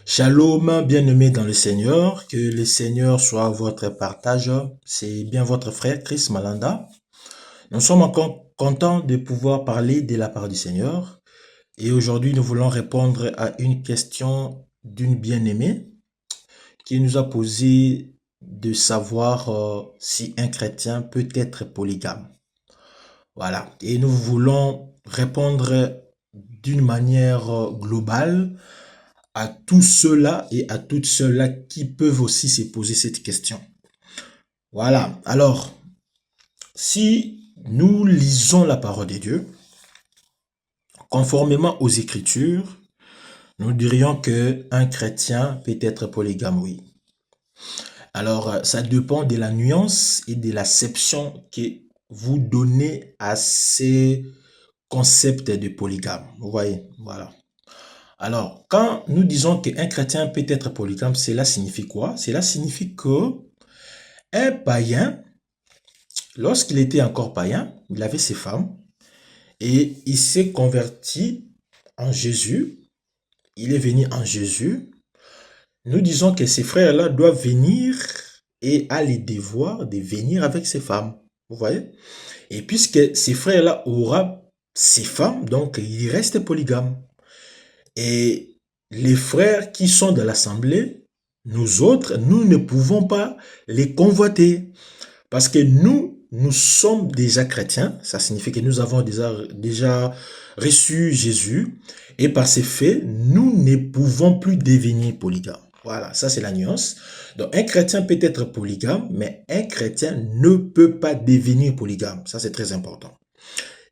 Shalom, bien-aimés dans le Seigneur, que le Seigneur soit votre partage. C'est bien votre frère Chris Malanda. Nous sommes encore contents de pouvoir parler de la part du Seigneur. Et aujourd'hui, nous voulons répondre à une question d'une bien-aimée qui nous a posé de savoir si un chrétien peut être polygame. Voilà. Et nous voulons répondre d'une manière globale à tous ceux-là et à toutes ceux-là qui peuvent aussi se poser cette question. Voilà. Alors, si nous lisons la parole de Dieu, conformément aux Écritures, nous dirions que un chrétien peut être polygame, oui. Alors, ça dépend de la nuance et de l'acception que vous donnez à ces concepts de polygame. Vous voyez, voilà. Alors, quand nous disons qu'un chrétien peut être polygame, cela signifie quoi? Cela signifie que un païen, lorsqu'il était encore païen, il avait ses femmes et il s'est converti en Jésus. Il est venu en Jésus. Nous disons que ces frères-là doivent venir et a le devoir de venir avec ses femmes. Vous voyez? Et puisque ces frères-là aura ses femmes, donc il reste polygame. Et les frères qui sont dans l'assemblée, nous autres, nous ne pouvons pas les convoiter. Parce que nous sommes déjà chrétiens. Ça signifie que nous avons déjà reçu Jésus. Et par ces faits, nous ne pouvons plus devenir polygames. Voilà, ça c'est la nuance. Donc un chrétien peut être polygame, mais un chrétien ne peut pas devenir polygame. Ça c'est très important.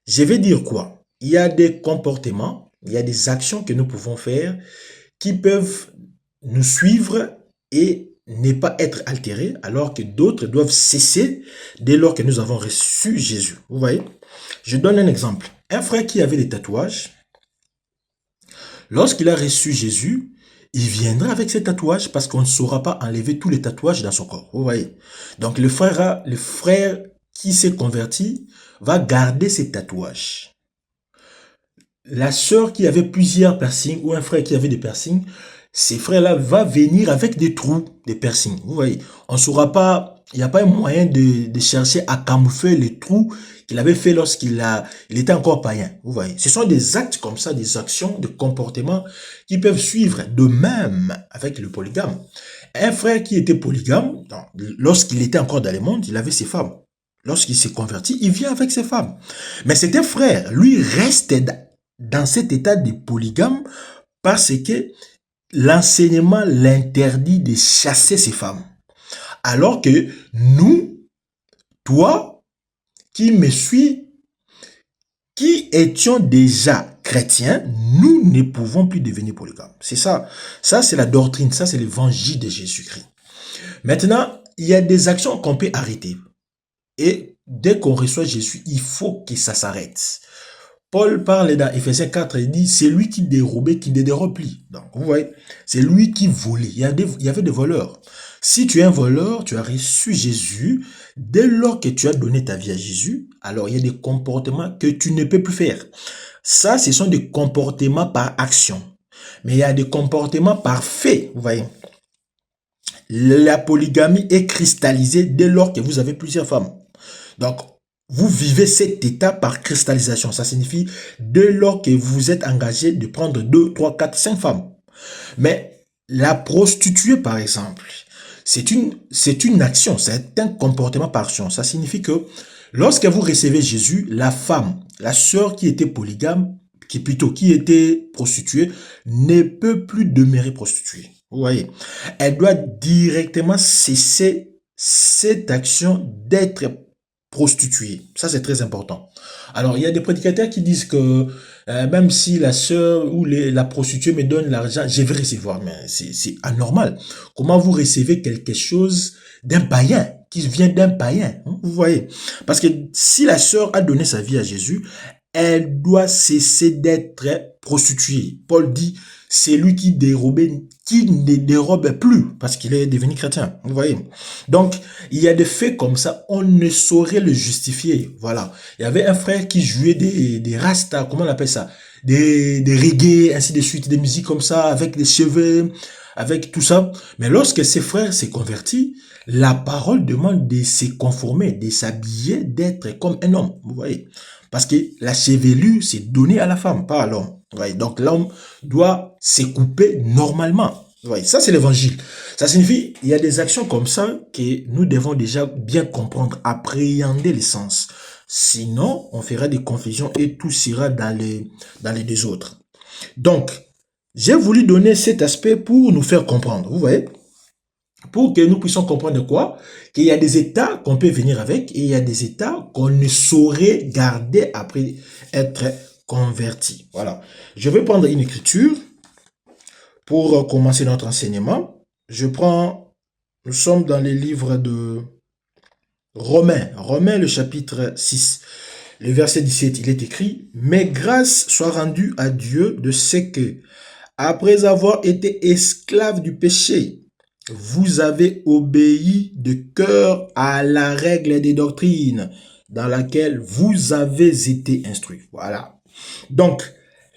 Je vais dire quoi? Il y a des comportements, il y a des actions que nous pouvons faire qui peuvent nous suivre et ne pas être altérés, alors que d'autres doivent cesser dès lors que nous avons reçu Jésus. Vous voyez? Je donne un exemple. Un frère qui avait des tatouages, lorsqu'il a reçu Jésus, il viendra avec ses tatouages parce qu'on ne saura pas enlever tous les tatouages dans son corps. Vous voyez? Donc le frère qui s'est converti va garder ses tatouages. La sœur qui avait plusieurs piercings ou un frère qui avait des piercings, ces frères-là va venir avec des trous, des piercings. Vous voyez, on ne saura pas, il n'y a pas un moyen de chercher à camoufler les trous qu'il avait fait lorsqu'il était encore païen. Vous voyez, ce sont des actes comme ça, des actions, des comportements qui peuvent suivre de même avec le polygame. Un frère qui était polygame, lorsqu'il était encore dans le monde, il avait ses femmes. Lorsqu'il s'est converti, il vient avec ses femmes. Mais cet un frère, lui, reste dans cet état de polygame parce que l'enseignement l'interdit de chasser ses femmes. Alors que nous, toi, qui me suis, qui étions déjà chrétiens, nous ne pouvons plus devenir polygames. C'est ça. Ça, c'est la doctrine. Ça, c'est l'évangile de Jésus-Christ. Maintenant, il y a des actions qu'on peut arrêter. Et dès qu'on reçoit Jésus, il faut que ça s'arrête. Paul parle dans Ephésiens 4, il dit, c'est lui qui dérobait, qui ne dérobe plus. Donc, vous voyez, c'est lui qui volait. Il y avait des voleurs. Si tu es un voleur, tu as reçu Jésus, dès lors que tu as donné ta vie à Jésus, alors il y a des comportements que tu ne peux plus faire. Ça, ce sont des comportements par action. Mais il y a des comportements par fait, vous voyez. La polygamie est cristallisée dès lors que vous avez plusieurs femmes. Donc, vous vivez cet état par cristallisation. Ça signifie dès lors que vous êtes engagé de prendre 2, 3, 4, 5 femmes. Mais la prostituée, par exemple, c'est une action, c'est un comportement par action. Ça signifie que lorsque vous recevez Jésus, la femme, la sœur qui était polygame, qui était prostituée, ne peut plus demeurer prostituée. Vous voyez, elle doit directement cesser cette action d'être prostituée. Ça, c'est très important. Alors, il y a des prédicateurs qui disent que même si la sœur ou la prostituée me donne l'argent, je vais recevoir. Mais c'est anormal. Comment vous recevez quelque chose d'un païen, qui vient d'un païen? Vous voyez? Parce que si la sœur a donné sa vie à Jésus, elle doit cesser d'être prostituée. Paul dit, c'est lui qui dérobait, qui ne dérobe plus parce qu'il est devenu chrétien. Vous voyez. Donc, il y a des faits comme ça, on ne saurait le justifier. Voilà. Il y avait un frère qui jouait des rastas, comment on appelle ça? Des reggae, ainsi de suite, des musiques comme ça, avec des cheveux, avec tout ça. Mais lorsque ses frères s'est converti, la parole demande de se conformer, de s'habiller, d'être comme un homme. Vous voyez. Parce que la chevelure, c'est donné à la femme, pas à l'homme. Donc l'homme doit se couper normalement. Ça, c'est l'évangile. Ça signifie, il y a des actions comme ça que nous devons déjà bien comprendre, appréhender les sens. Sinon, on fera des confusions et tout sera dans les deux autres. Donc, j'ai voulu donner cet aspect pour nous faire comprendre. Vous voyez? Pour que nous puissions comprendre quoi? Qu'il y a des états qu'on peut venir avec et il y a des états qu'on ne saurait garder après être converti. Voilà. Je vais prendre une écriture pour commencer notre enseignement. Nous sommes dans les livres de Romains le chapitre 6. Le verset 17, il est écrit: « Mais grâce soit rendue à Dieu de ce que, après avoir été esclave du péché, vous avez obéi de cœur à la règle des doctrines dans laquelle vous avez été instruits. » Voilà. Donc,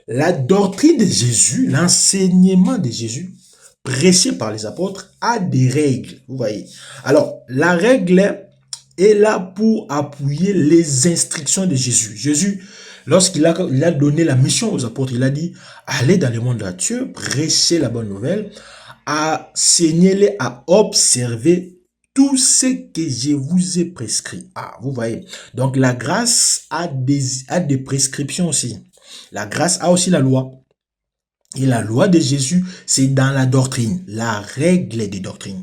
la doctrine de Jésus, l'enseignement de Jésus, prêché par les apôtres, a des règles. Vous voyez. Alors, la règle est là pour appuyer les instructions de Jésus. Jésus, lorsqu'il a donné la mission aux apôtres, il a dit: allez dans le monde entier, prêchez la bonne nouvelle, enseignez-les à observer tout ce que je vous ai prescrit. Ah, vous voyez. Donc, la grâce a des prescriptions aussi. La grâce a aussi la loi. Et la loi de Jésus, c'est dans la doctrine, la règle des doctrines.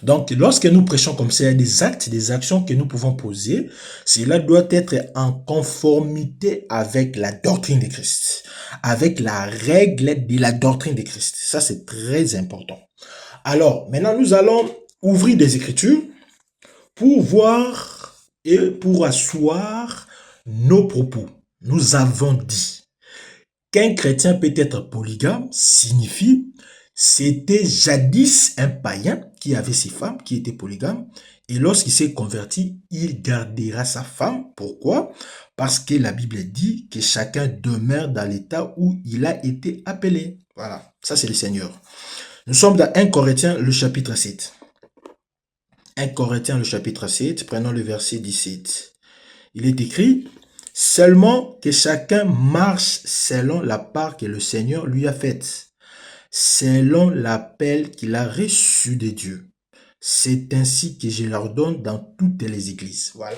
Donc, lorsque nous prêchons comme ça, il y a des actes, des actions que nous pouvons poser. Cela doit être en conformité avec la doctrine de Christ, avec la règle de la doctrine de Christ. Ça, c'est très important. Alors, maintenant, nous allons ouvrir des Écritures pour voir et pour asseoir nos propos. Nous avons dit qu'un chrétien peut être polygame signifie c'était jadis un païen qui avait ses femmes, qui étaient polygames, et lorsqu'il s'est converti, il gardera sa femme. Pourquoi? Parce que la Bible dit que chacun demeure dans l'état où il a été appelé. Voilà, ça c'est le Seigneur. Nous sommes dans 1 Corinthiens, le chapitre 7. 1 Corinthiens, le chapitre 7, prenons le verset 17. Il est écrit: « Seulement que chacun marche selon la part que le Seigneur lui a faite, selon l'appel qu'il a reçu de Dieu. C'est ainsi que je l'ordonne dans toutes les églises. » Voilà.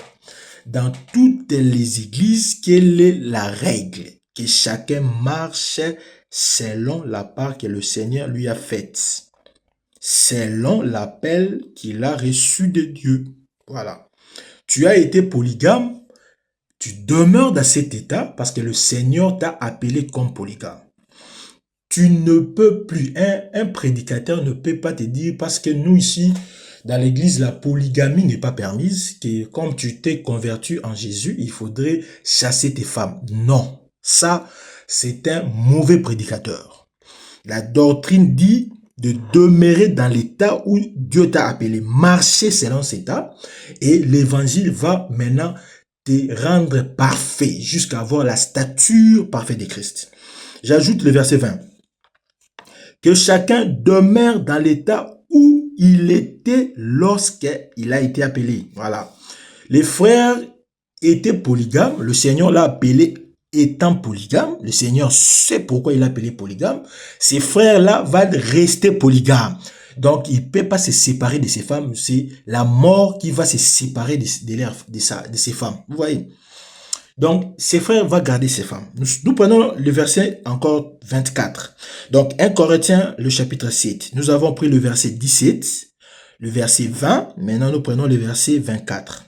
Dans toutes les églises, quelle est la règle? Que chacun marche selon la part que le Seigneur lui a faite, selon l'appel qu'il a reçu de Dieu. Voilà. Tu as été polygame, tu demeures dans cet état parce que le Seigneur t'a appelé comme polygame. Tu ne peux plus, un prédicateur ne peut pas te dire, parce que nous ici, dans l'église, la polygamie n'est pas permise, que comme tu t'es converti en Jésus, il faudrait chasser tes femmes. Non, ça, c'est un mauvais prédicateur. La doctrine dit de demeurer dans l'état où Dieu t'a appelé, marcher selon cet état, et l'évangile va maintenant te rendre parfait, jusqu'à avoir la stature parfaite de Christ. J'ajoute le verset 20. Que chacun demeure dans l'état où il était lorsqu'il a été appelé. Voilà. Les frères étaient polygames. Le Seigneur l'a appelé étant polygame. Le Seigneur sait pourquoi il l'a appelé polygame. Ces frères-là vont rester polygames. Donc, il ne peut pas se séparer de ses femmes. C'est la mort qui va se séparer de ses femmes. Vous voyez? Donc, ses frères vont garder ses femmes. Nous prenons le verset encore 24. Donc, 1 Corinthiens, le chapitre 7. Nous avons pris le verset 17, le verset 20. Maintenant, nous prenons le verset 24.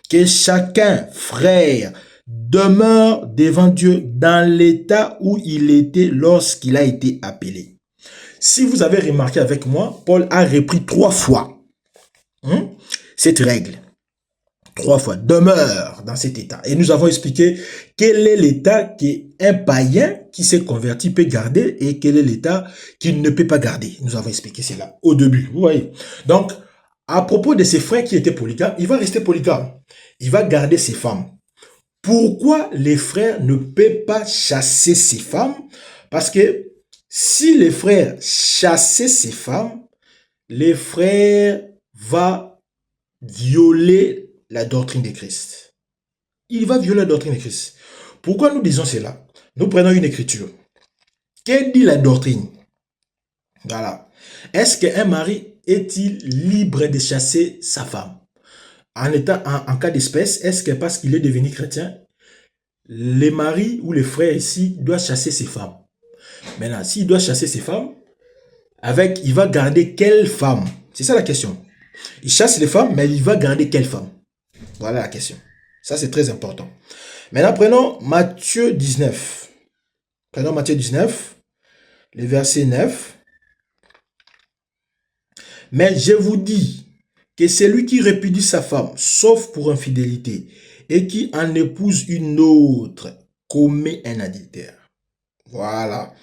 Que chacun, frère, demeure devant Dieu dans l'état où il était lorsqu'il a été appelé. Si vous avez remarqué avec moi, Paul a repris 3 fois cette règle. 3 fois, demeure dans cet état. Et nous avons expliqué quel est l'état qu'un païen qui s'est converti peut garder et quel est l'état qu'il ne peut pas garder. Nous avons expliqué cela au début, vous voyez. Donc, à propos de ses frères qui étaient polygames, il va rester polygame. Il va garder ses femmes. Pourquoi les frères ne peuvent pas chasser ses femmes? Parce que si les frères chassaient ses femmes, les frères vont violer la doctrine de Christ. Il va violer la doctrine de Christ. Pourquoi nous disons cela? Nous prenons une écriture. Qu'est-ce que dit la doctrine? Voilà. Est-ce qu'un mari est-il libre de chasser sa femme? En cas d'espèce, est-ce que parce qu'il est devenu chrétien, les maris ou les frères ici doivent chasser ses femmes? Maintenant, s'il doit chasser ses femmes, il va garder quelle femme? C'est ça la question. Il chasse les femmes, mais il va garder quelle femme? Voilà la question. Ça, c'est très important. Maintenant, prenons Matthieu 19. Prenons Matthieu 19, le verset 9. Mais je vous dis que celui qui répudie sa femme, sauf pour infidélité, et qui en épouse une autre, commet un adultère. Voilà.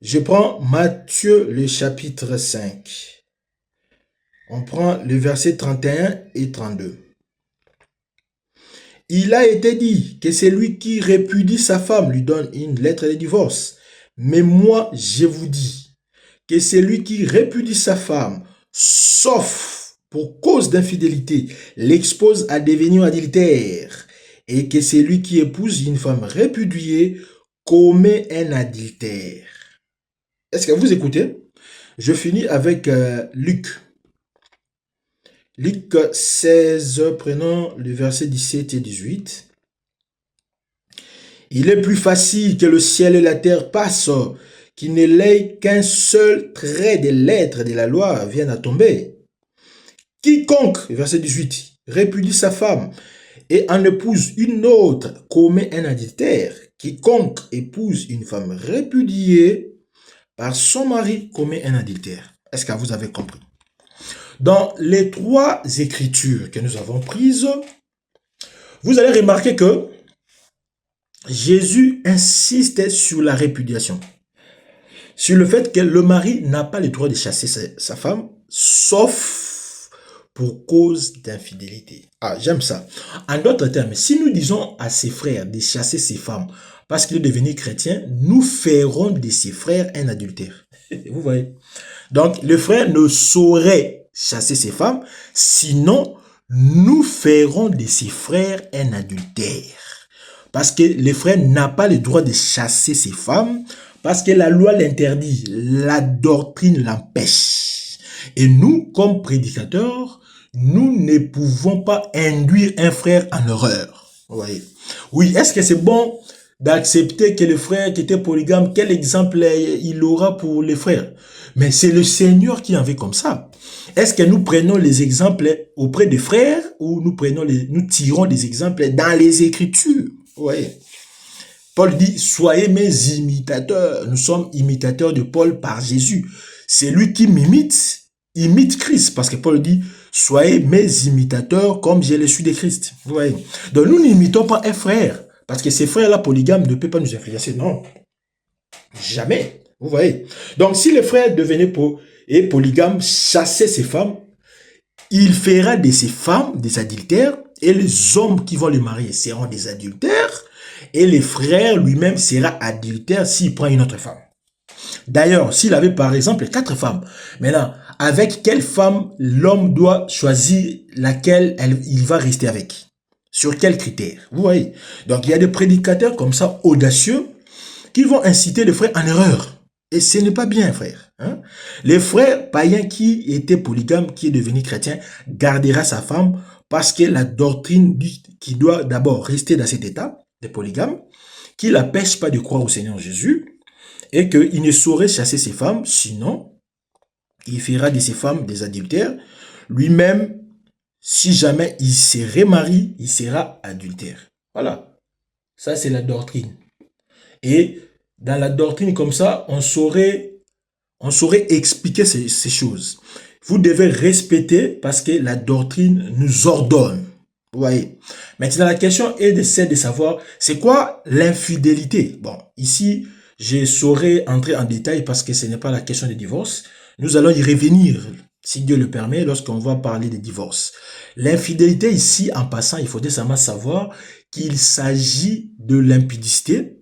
Je prends Matthieu, le chapitre 5. On prend le verset 31 et 32. Il a été dit que celui qui répudie sa femme lui donne une lettre de divorce. Mais moi, je vous dis que celui qui répudie sa femme, sauf pour cause d'infidélité, l'expose à devenir adultère. Et que celui qui épouse une femme répudiée commet un adultère. Est-ce que vous écoutez? Je finis avec Luc. Luc 16, prenons le verset 17 et 18. Il est plus facile que le ciel et la terre passent, qu'il ne l'ait qu'un seul trait des lettres de la loi vienne à tomber. Quiconque, verset 18, répudie sa femme et en épouse une autre commet un adultère. Quiconque épouse une femme répudiée par son mari commet un adultère. Est-ce que vous avez compris? Dans les 3 écritures que nous avons prises, vous allez remarquer que Jésus insiste sur la répudiation. Sur le fait que le mari n'a pas le droit de chasser sa femme, sauf pour cause d'infidélité. Ah, j'aime ça. En d'autres termes, si nous disons à ses frères de chasser ses femmes parce qu'il est devenu chrétien, nous ferons de ses frères un adultère. Vous voyez? Donc, le frère ne saurait chasser ses femmes, sinon nous ferons de ses frères un adultère. Parce que le frère n'a pas le droit de chasser ses femmes, parce que la loi l'interdit, la doctrine l'empêche. Et nous, comme prédicateurs, nous ne pouvons pas induire un frère en erreur. Vous voyez? Oui, est-ce que c'est bon d'accepter que le frère qui était polygame, quel exemple il aura pour les frères? Mais c'est le Seigneur qui en veut comme ça. Est-ce que nous prenons les exemples auprès des frères ou nous tirons des exemples dans les Écritures? Vous voyez? Paul dit, soyez mes imitateurs. Nous sommes imitateurs de Paul par Jésus. C'est lui qui imite Christ. Parce que Paul dit, soyez mes imitateurs comme j'ai le suis de Christ. Vous voyez? Donc nous n'imitons pas un frère. Parce que ces frères-là polygames ne peuvent pas nous influencer. Non. Jamais. Vous voyez? Donc si le frère devenait polygame, chassait ses femmes, il fera de ces femmes des adultères et les hommes qui vont les marier seront des adultères et les frères lui-même sera adultère s'il prend une autre femme. D'ailleurs, s'il avait par exemple 4 femmes, maintenant, avec quelle femme l'homme doit choisir laquelle il va rester avec? Sur quels critères? Vous voyez? Donc il y a des prédicateurs comme ça, audacieux, qui vont inciter les frères en erreur. Et ce n'est pas bien, frère. Hein? Les frères païens qui étaient polygames, qui est devenu chrétien, gardera sa femme parce que la doctrine qui doit d'abord rester dans cet état de polygame, qui ne l'empêche pas de croire au Seigneur Jésus, et qu'il ne saurait chasser ses femmes, sinon il fera de ses femmes des adultères. Lui-même, si jamais il se remarie, il sera adultère. Voilà. Ça, c'est la doctrine. Et dans la doctrine comme ça, on saurait expliquer ces choses. Vous devez respecter parce que la doctrine nous ordonne. Vous voyez. Maintenant, la question est de savoir, c'est quoi l'infidélité? Bon, ici, je saurais entrer en détail parce que ce n'est pas la question de divorce. Nous allons y revenir, si Dieu le permet, lorsqu'on va parler de divorce. L'infidélité ici, en passant, il faut seulement savoir qu'il s'agit de l'impudicité,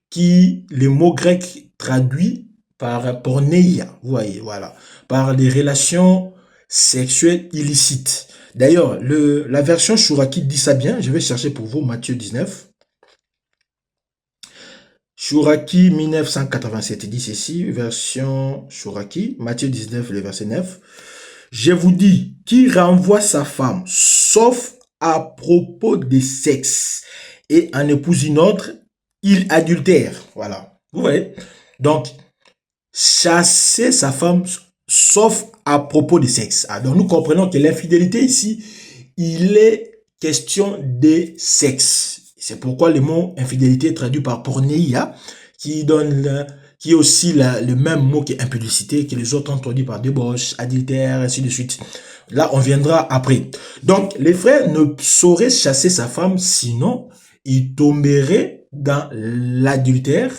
qui, le mot grec traduit par porneia, vous voyez, voilà, par les relations sexuelles illicites. D'ailleurs, la version Chouraki dit ça bien, je vais chercher pour vous Matthieu 19. Chouraki 1987 dit ceci, version Chouraki, Matthieu 19, le verset 9. Je vous dis, qui renvoie sa femme, sauf à propos de sexe, et en épouse une autre, il adultère. Voilà. Vous voyez? Donc, chasser sa femme, sauf à propos de sexe. Ah, donc, nous comprenons que l'infidélité ici, il est question de sexe. C'est pourquoi le mot infidélité est traduit par porneia, qui est aussi le même mot que impudicité, que les autres ont traduit par débauche, adultère, ainsi de suite. Là, on viendra après. Donc, les frères ne sauraient chasser sa femme, sinon, il tomberait dans l'adultère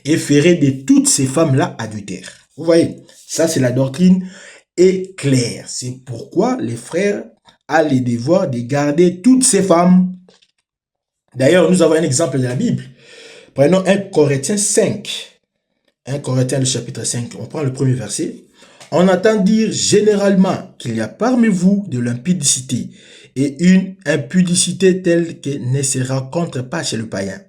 et ferait de toutes ces femmes-là adultères. Vous voyez, ça c'est la doctrine est claire. C'est pourquoi les frères ont le devoir de garder toutes ces femmes. D'ailleurs, nous avons un exemple de la Bible. Prenons 1 Corinthiens 5. 1 Corinthiens le chapitre 5, on prend le premier verset. On entend dire généralement qu'il y a parmi vous de l'impudicité et une impudicité telle qu'elle ne se rencontre pas chez le païen.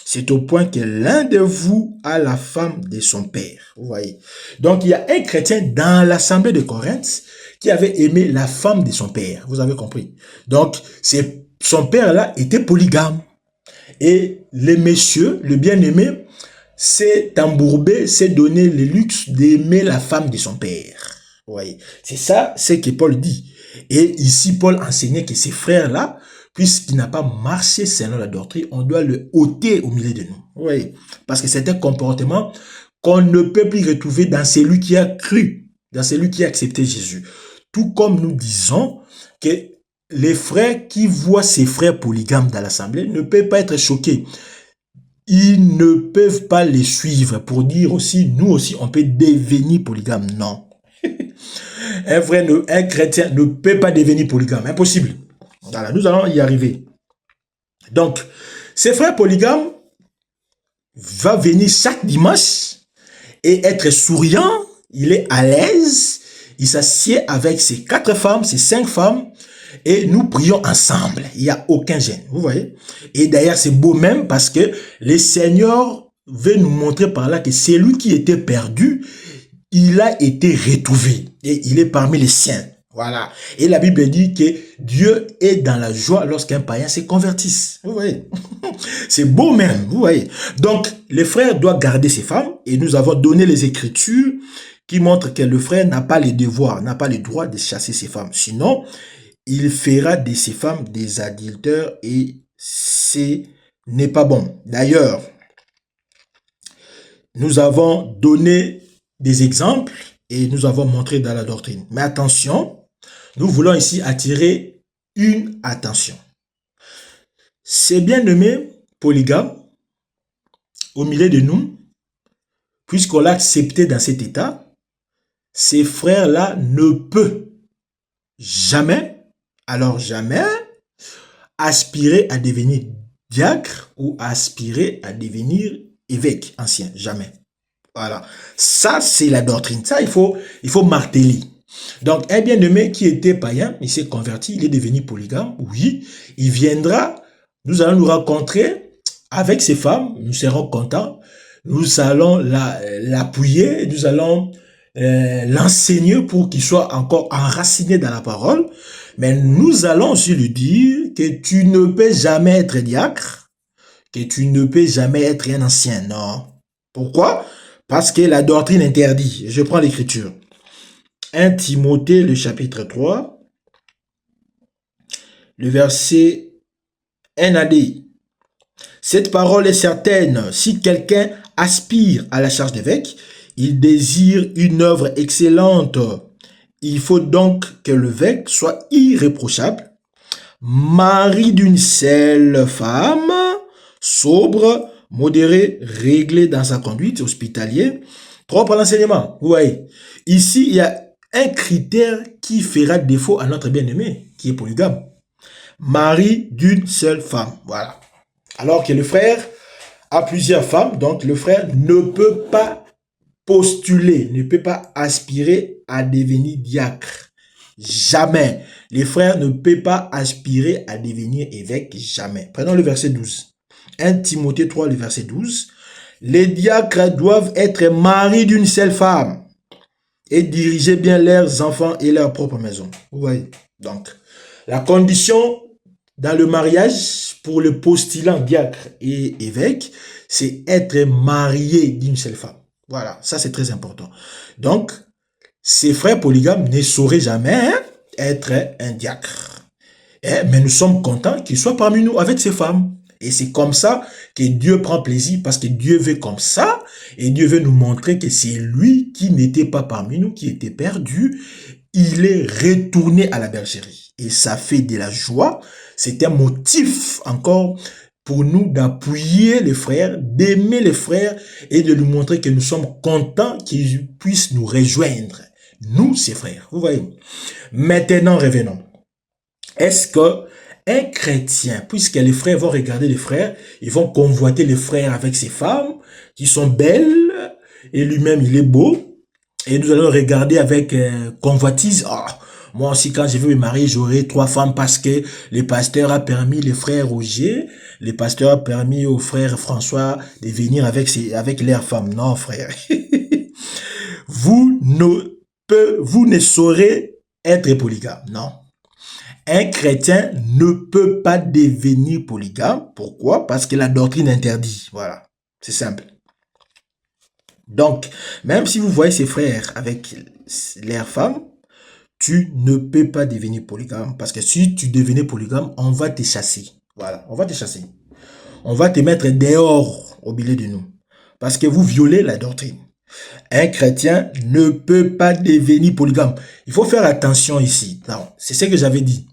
C'est au point que l'un de vous a la femme de son père. Vous voyez. Donc, il y a un chrétien dans l'assemblée de Corinthe qui avait aimé la femme de son père. Vous avez compris. Donc, son père-là était polygame. Et le monsieur, le bien-aimé, s'est embourbé, s'est donné le luxe d'aimer la femme de son père. Vous voyez. C'est ça, c'est que Paul dit. Et ici, Paul enseignait que ces frères-là, puisqu'il n'a pas marché selon la doctrine, on doit le ôter au milieu de nous. Oui, parce que c'est un comportement qu'on ne peut plus retrouver dans celui qui a cru, dans celui qui a accepté Jésus. Tout comme nous disons que les frères qui voient ces frères polygames dans l'assemblée ne peuvent pas être choqués. Ils ne peuvent pas les suivre pour dire aussi, nous aussi, on peut devenir polygame. Non. Un chrétien ne peut pas devenir polygame. Impossible. Voilà, nous allons y arriver. Donc, ces frères polygames va venir chaque dimanche et être souriant, il est à l'aise, il s'assied avec ses 4 femmes, ses 5 femmes, et nous prions ensemble. Il n'y a aucun gêne, vous voyez. Et d'ailleurs, c'est beau même parce que le Seigneur veut nous montrer par là que celui qui était perdu, il a été retrouvé et il est parmi les siens. Voilà. Et la Bible dit que Dieu est dans la joie lorsqu'un païen se convertisse. Vous voyez. C'est beau même. Vous voyez. Donc, les frères doivent garder ces femmes et nous avons donné les écritures qui montrent que le frère n'a pas les devoirs, n'a pas le droit de chasser ces femmes. Sinon, il fera de ces femmes des adultères et ce n'est pas bon. D'ailleurs, nous avons donné des exemples et nous avons montré dans la doctrine. Mais attention, nous voulons ici attirer une attention. Ces bien-aimés polygames, au milieu de nous, puisqu'on l'a accepté dans cet état, ces frères-là ne peuvent jamais, alors jamais, aspirer à devenir diacre ou aspirer à devenir évêque ancien. Jamais. Voilà. Ça, c'est la doctrine. Ça, il faut marteler. Donc, un bien-aimé qui était païen, il s'est converti, il est devenu polygame. Oui, il viendra, nous allons nous rencontrer avec ces femmes, nous serons contents, nous allons l'appuyer, nous allons l'enseigner pour qu'il soit encore enraciné dans la parole. Mais nous allons aussi lui dire que tu ne peux jamais être diacre, que tu ne peux jamais être un ancien. Non. Pourquoi? Parce que la doctrine interdit. Je prends l'écriture. 1 Timothée, le chapitre 3, le verset 1 à 2. Cette parole est certaine. Si quelqu'un aspire à la charge d'évêque, il désire une œuvre excellente. Il faut donc que l'évêque soit irréprochable, mari d'une seule femme, sobre, modéré, réglé dans sa conduite, hospitalier, propre à l'enseignement. Vous voyez, ici, il y a un critère qui fera défaut à notre bien-aimé, qui est polygame. Mari d'une seule femme. Voilà. Alors que le frère a plusieurs femmes, donc le frère ne peut pas postuler, ne peut pas aspirer à devenir diacre. Jamais. Les frères ne peuvent pas aspirer à devenir évêque. Jamais. Prenons le verset 12. 1 Timothée 3, le verset 12. Les diacres doivent être maris d'une seule femme et diriger bien leurs enfants et leur propre maison. Vous voyez. Donc, la condition dans le mariage pour le postulant diacre et évêque, c'est être marié d'une seule femme. Voilà, ça c'est très important. Donc, ces frères polygames ne sauraient jamais être un diacre. Mais nous sommes contents qu'ils soient parmi nous avec ces femmes. Et c'est comme ça que Dieu prend plaisir, parce que Dieu veut comme ça, et Dieu veut nous montrer que c'est lui qui n'était pas parmi nous, qui était perdu. Il est retourné à la bergerie. Et ça fait de la joie. C'est un motif encore pour nous d'appuyer les frères, d'aimer les frères et de lui montrer que nous sommes contents qu'ils puissent nous rejoindre. Nous, ces frères. Vous voyez. Maintenant, revenons. Est-ce que un chrétien, puisque les frères vont regarder les frères, ils vont convoiter les frères avec ces femmes qui sont belles, et lui-même il est beau, et nous allons regarder avec convoitise. Oh, moi aussi, quand je veux me marier, j'aurai 3 femmes parce que le pasteur a permis, les frères Roger, le pasteur a permis au frère François de venir avec leurs femmes. Non, frère. Vous ne saurez être polygame. Non. Un chrétien ne peut pas devenir polygame. Pourquoi? Parce que la doctrine interdit. Voilà. C'est simple. Donc, même si vous voyez ces frères avec leurs femmes, tu ne peux pas devenir polygame. Parce que si tu devenais polygame, on va te chasser. Voilà, on va te chasser. On va te mettre dehors au milieu de nous. Parce que vous violez la doctrine. Un chrétien ne peut pas devenir polygame. Il faut faire attention ici. Non, c'est ce que j'avais dit.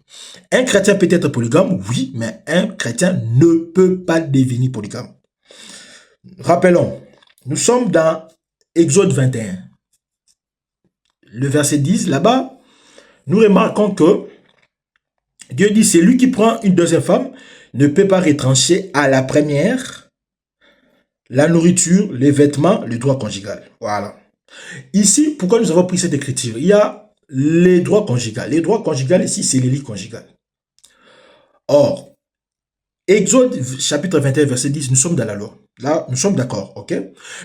Un chrétien peut être polygame, oui, mais un chrétien ne peut pas devenir polygame. Rappelons, nous sommes dans Exode 21. Le verset 10, là-bas, nous remarquons que Dieu dit, c'est lui qui prend une deuxième femme, ne peut pas retrancher à la première la nourriture, les vêtements, le droit conjugal. Voilà. Ici, pourquoi nous avons pris cette écriture? Il y a les droits conjugaux. Les droits conjugaux, ici, c'est les lits conjugales. Or, Exode chapitre 21, verset 10, nous sommes dans la loi. Là, nous sommes d'accord, ok?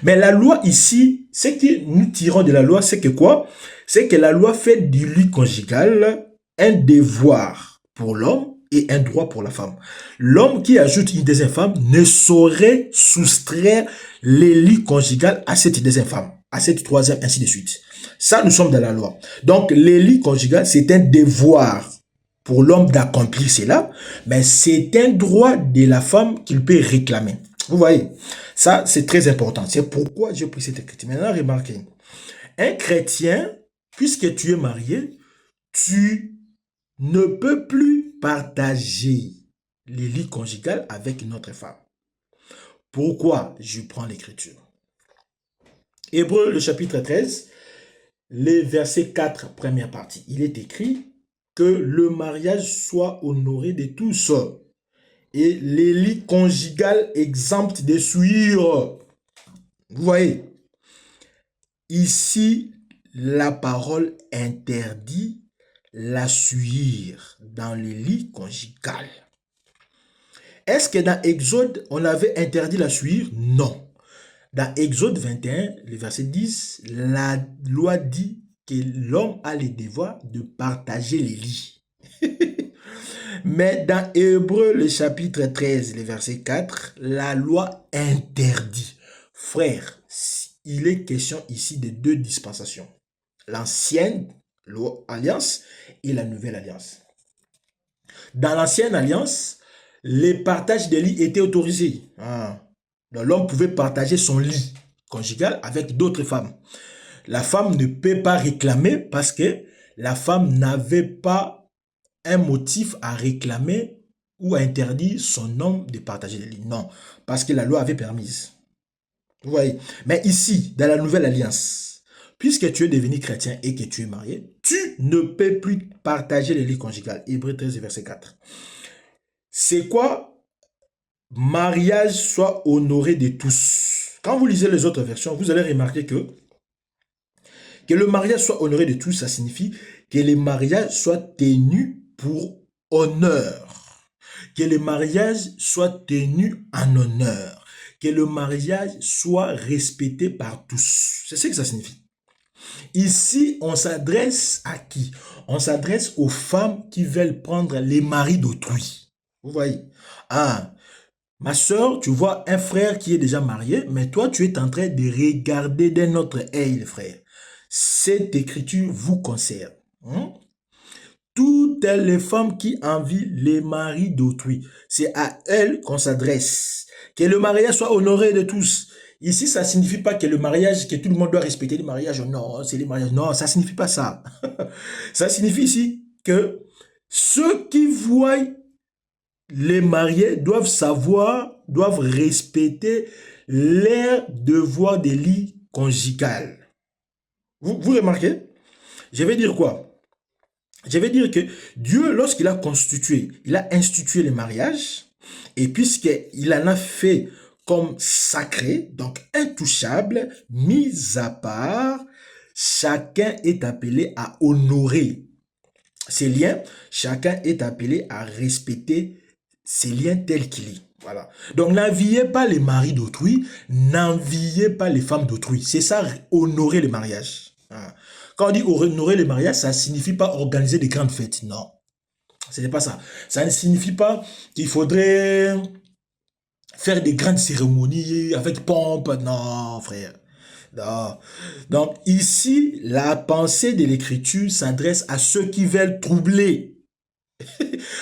Mais la loi ici, ce que nous tirons de la loi, c'est que quoi? C'est que la loi fait du lit conjugal un devoir pour l'homme et un droit pour la femme. L'homme qui ajoute une deuxième femme ne saurait soustraire les lits conjugal à cette deuxième femme, à cette troisième, ainsi de suite. Ça, nous sommes dans la loi. Donc, les lits conjugal, c'est un devoir pour l'homme d'accomplir cela, mais c'est un droit de la femme qu'il peut réclamer. Vous voyez, ça c'est très important. C'est pourquoi j'ai pris cette écriture. Maintenant, remarquez, un chrétien, puisque tu es marié, tu ne peux plus partager les lits conjugaux avec une autre femme. Pourquoi je prends l'écriture? Hébreux, le chapitre 13, les versets 4, première partie. Il est écrit que le mariage soit honoré de tous et les lits conjugaux exempts de souillure. Vous voyez, ici, la parole interdit la souillure dans les lits conjugaux. Est-ce que dans Exode, on avait interdit la souillure? Non. Dans Exode 21, le verset 10, la loi dit que l'homme a le devoir de partager les lits. Mais dans Hébreux, le chapitre 13, le verset 4, la loi interdit. Frère, il est question ici de 2 dispensations. L'ancienne alliance et la nouvelle alliance. Dans l'ancienne alliance, les partages des lits étaient autorisés. L'homme pouvait partager son lit conjugal avec d'autres femmes. La femme ne peut pas réclamer parce que la femme n'avait pas un motif à réclamer ou à interdire son homme de partager les lits. Non, parce que la loi avait permise. Vous voyez. Mais ici, dans la nouvelle alliance, puisque tu es devenu chrétien et que tu es marié, tu ne peux plus partager les lits conjugales. Hébreux 13, verset 4. C'est quoi? Mariage soit honoré de tous. Quand vous lisez les autres versions, vous allez remarquer que le mariage soit honoré de tous, ça signifie que le mariage soit tenu pour honneur. Que le mariage soit tenu en honneur. Que le mariage soit respecté par tous. C'est ce que ça signifie. Ici, on s'adresse à qui? On s'adresse aux femmes qui veulent prendre les maris d'autrui. Vous voyez? Ah, ma soeur, tu vois un frère qui est déjà marié, mais toi, tu es en train de regarder d'un autre œil, le frère. Cette écriture vous concerne. Toutes les femmes qui envient les maris d'autrui, c'est à elles qu'on s'adresse. Que le mariage soit honoré de tous. Ici, ça ne signifie pas que le mariage, que tout le monde doit respecter le mariage. Non, c'est les mariages. Non, ça ne signifie pas ça. Ça signifie ici que ceux qui voient les mariés doivent savoir, doivent respecter leur devoir de lit conjugal. Vous remarquez? Je vais dire quoi? Je vais dire que Dieu, lorsqu'il a constitué, il a institué le mariage, et puisqu'il en a fait comme sacré, donc intouchable, mis à part, chacun est appelé à honorer ces liens, chacun est appelé à respecter ces liens tels qu'il est. Voilà. Donc, n'enviez pas les maris d'autrui, n'enviez pas les femmes d'autrui. C'est ça, honorer le mariage. Quand on dit honorer le mariage, ça ne signifie pas organiser des grandes fêtes. Non, ce n'est pas ça. Ça ne signifie pas qu'il faudrait faire des grandes cérémonies avec pompe. Non, frère. Non. Donc, ici, la pensée de l'écriture s'adresse à ceux qui veulent troubler,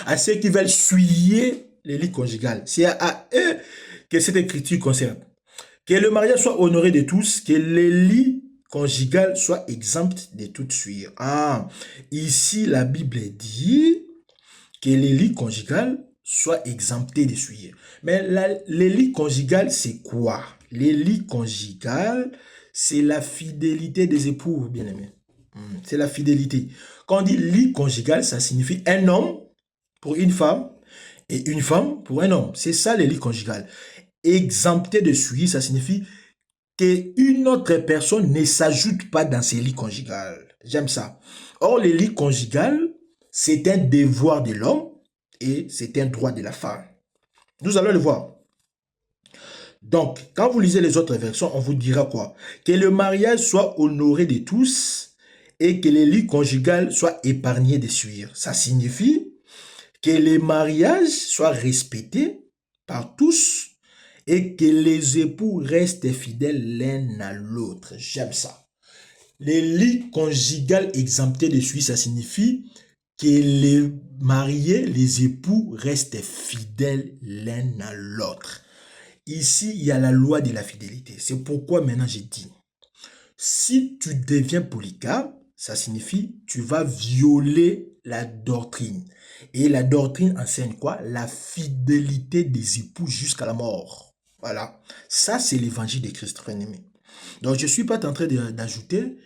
à ceux qui veulent souiller les lits conjugales. C'est à eux que cette écriture concerne. Que le mariage soit honoré de tous, que les lits conjugales soient exempts de toute souillure. Ah, ici, la Bible dit que les lits conjugales soient exemptés de souillure. Mais les lits conjugales, c'est quoi? Les lits conjugales, c'est la fidélité des époux, bien aimés. C'est la fidélité. Quand on dit lit conjugal, ça signifie un homme pour une femme et une femme pour un homme. C'est ça les lits conjugales. Exempté de souillure, ça signifie qu'une autre personne ne s'ajoute pas dans ces lits conjugales. J'aime ça. Or, les lits conjugales, c'est un devoir de l'homme et c'est un droit de la femme. Nous allons le voir. Donc, quand vous lisez les autres versions, on vous dira quoi? Que le mariage soit honoré de tous et que les lits conjugales soient épargnés de souillure. Ça signifie que les mariages soient respectés par tous et que les époux restent fidèles l'un à l'autre. J'aime ça. Les lits conjugales exemptés de souillure, ça signifie que les mariés, les époux restent fidèles l'un à l'autre. Ici, il y a la loi de la fidélité. C'est pourquoi maintenant j'ai dit, si tu deviens polygame, ça signifie tu vas violer la doctrine. Et la doctrine enseigne quoi? La fidélité des époux jusqu'à la mort. Voilà. Ça, c'est l'évangile de Christ, frère aimé. Donc, je ne suis pas en train d'ajouter,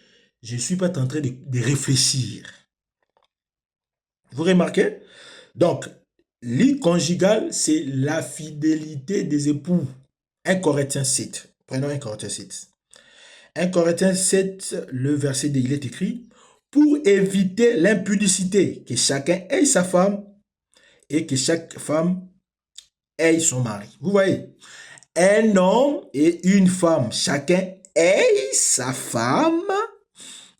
je ne suis pas en train de réfléchir. Vous remarquez? Donc, lit conjugal, c'est la fidélité des époux. 1 Corinthiens 7. Prenons 1 Corinthiens 7. 1 Corinthiens 7, le verset 2, il est écrit, pour éviter l'impudicité, que chacun ait sa femme et que chaque femme ait son mari. Vous voyez, un homme et une femme, chacun ait sa femme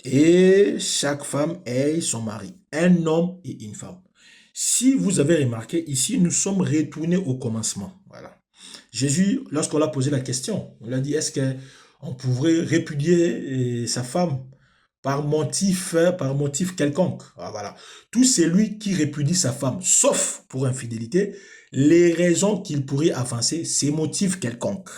et chaque femme ait son mari. Un homme et une femme. Si vous avez remarqué, ici, nous sommes retournés au commencement. Voilà. Jésus, lorsqu'on l'a posé la question, on lui a dit, est-ce qu'on pourrait répudier sa femme par motif quelconque? Ah, voilà. Tout celui qui répudie sa femme, sauf pour infidélité, les raisons qu'il pourrait avancer, c'est motifs quelconques.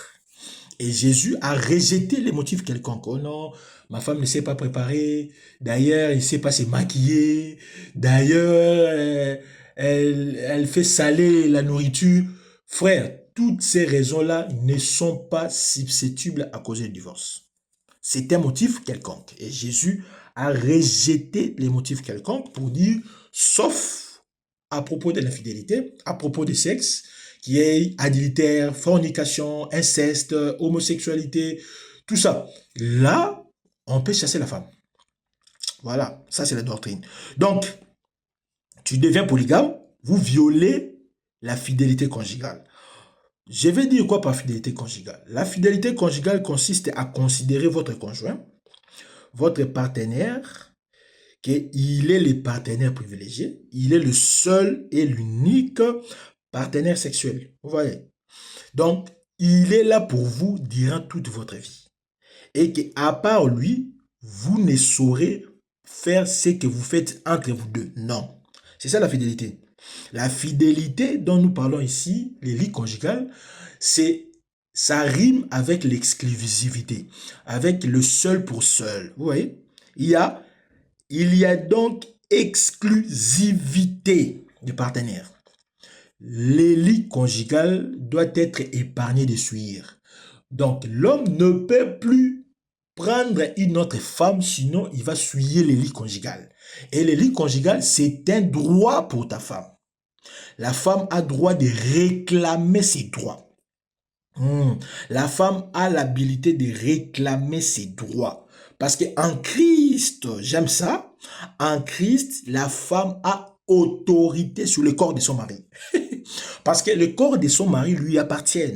Et Jésus a rejeté les motifs quelconques. Oh non, ma femme ne sait pas préparer, d'ailleurs, elle ne sait pas se maquiller, d'ailleurs, elle fait saler la nourriture. Frère, toutes ces raisons-là ne sont pas susceptibles à causer du divorce. C'est un motif quelconque. Et Jésus a rejeté les motifs quelconques pour dire, sauf à propos de l'infidélité, à propos du sexe, qui est adultère, fornication, inceste, homosexualité, tout ça. Là, on peut chasser la femme. Voilà, ça c'est la doctrine. Donc, tu deviens polygame, vous violez la fidélité conjugale. Je vais dire quoi par fidélité conjugale? La fidélité conjugale consiste à considérer votre conjoint, votre partenaire, qu'il est le partenaire privilégié, il est le seul et l'unique partenaire sexuel. Vous voyez? Donc, il est là pour vous durant toute votre vie. Et qu'à part lui, vous ne saurez faire ce que vous faites entre vous deux. Non. C'est ça la fidélité. La fidélité dont nous parlons ici, les lits conjugales, ça rime avec l'exclusivité, avec le seul pour seul. Vous voyez? Il y a donc exclusivité du partenaire. Les lits conjugales doivent être épargnés de suir. Donc, l'homme ne peut plus prendre une autre femme, sinon il va souiller les lits conjugales. Et les lits conjugales, c'est un droit pour ta femme. La femme a droit de réclamer ses droits. La femme a l'habilité de réclamer ses droits. Parce qu'en Christ, j'aime ça, en Christ, la femme a autorité sur le corps de son mari. Parce que le corps de son mari lui appartient.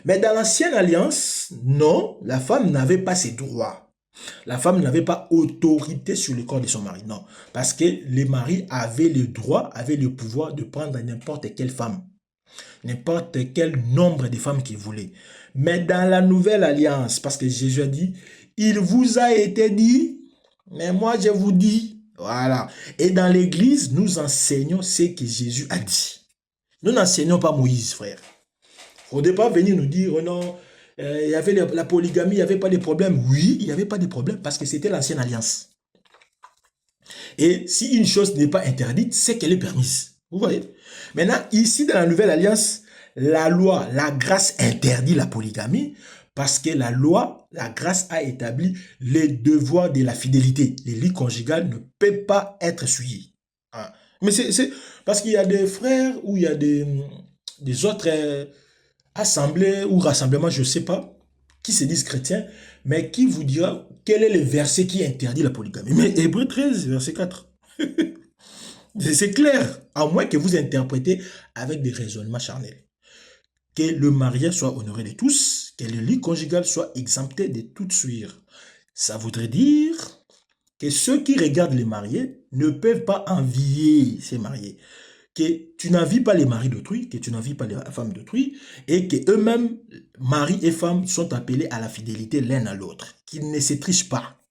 Mais dans l'ancienne alliance, non, la femme n'avait pas ses droits. La femme n'avait pas autorité sur le corps de son mari, non. Parce que le mari avait le droit, avait le pouvoir de prendre n'importe quelle femme. N'importe quel nombre de femmes qu'il voulait. Mais dans la nouvelle alliance, parce que Jésus a dit, il vous a été dit, mais moi je vous dis. Voilà. Et dans l'église, nous enseignons ce que Jésus a dit. Nous n'enseignons pas Moïse, frère. Il ne faudrait pas venir nous dire, oh non, il y avait la polygamie, il n'y avait pas de problème. Oui, il n'y avait pas de problème parce que c'était l'ancienne alliance. Et si une chose n'est pas interdite, c'est qu'elle est permise. Vous voyez? Maintenant, ici, dans la nouvelle alliance, la loi, la grâce interdit la polygamie parce que la loi, la grâce a établi les devoirs de la fidélité. Les lits conjugales ne peuvent pas être souillés. Hein. Mais c'est parce qu'il y a des frères ou il y a des autres assemblées ou rassemblements, je ne sais pas, qui se disent chrétiens, mais qui vous dira quel est le verset qui interdit la polygamie. Mais Hébreux 13, verset 4. C'est clair, à moins que vous interprétez avec des raisonnements charnels. Que le mariage soit honoré de tous, que le lit conjugal soit exempté de toute souillure. Ça voudrait dire que ceux qui regardent les mariés ne peuvent pas envier ces mariés. Que tu n'envies pas les maris d'autrui, que tu n'envies pas les femmes d'autrui, et que eux-mêmes, mari et femme, sont appelés à la fidélité l'un à l'autre, qu'ils ne se trichent pas.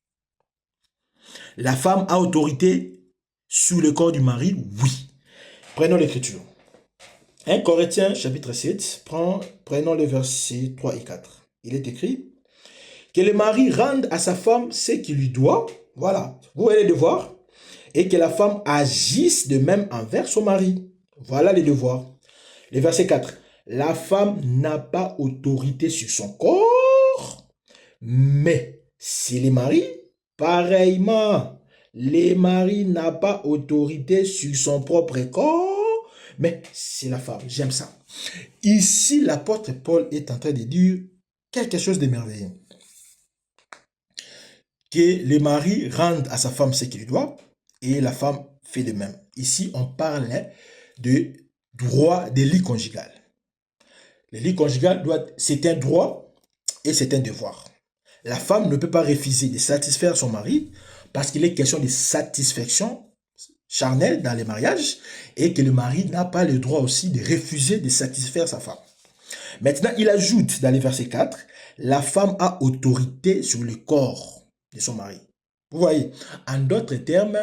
La femme a autorité sur le corps du mari, oui. Prenons l'écriture. 1 Corinthiens chapitre 7, prenons les versets 3 et 4. Il est écrit que le mari rende à sa femme ce qu'il lui doit. Voilà, vous voyez les devoirs. Et que la femme agisse de même envers son mari. Voilà les devoirs. Le verset 4. La femme n'a pas autorité sur son corps, mais si le mari, pareillement, le mari n'a pas autorité sur son propre corps, mais c'est la femme. J'aime ça. Ici, l'apôtre Paul est en train de dire quelque chose de merveilleux. Que le mari rende à sa femme ce qu'il doit et la femme fait de même. Ici, on parle de droit de lit conjugal. Le lit conjugal, c'est un droit et c'est un devoir. La femme ne peut pas refuser de satisfaire son mari parce qu'il est question de satisfaction charnelle dans les mariages et que le mari n'a pas le droit aussi de refuser de satisfaire sa femme. Maintenant, il ajoute dans le verset 4, la femme a autorité sur le corps de son mari. Vous voyez, en d'autres termes,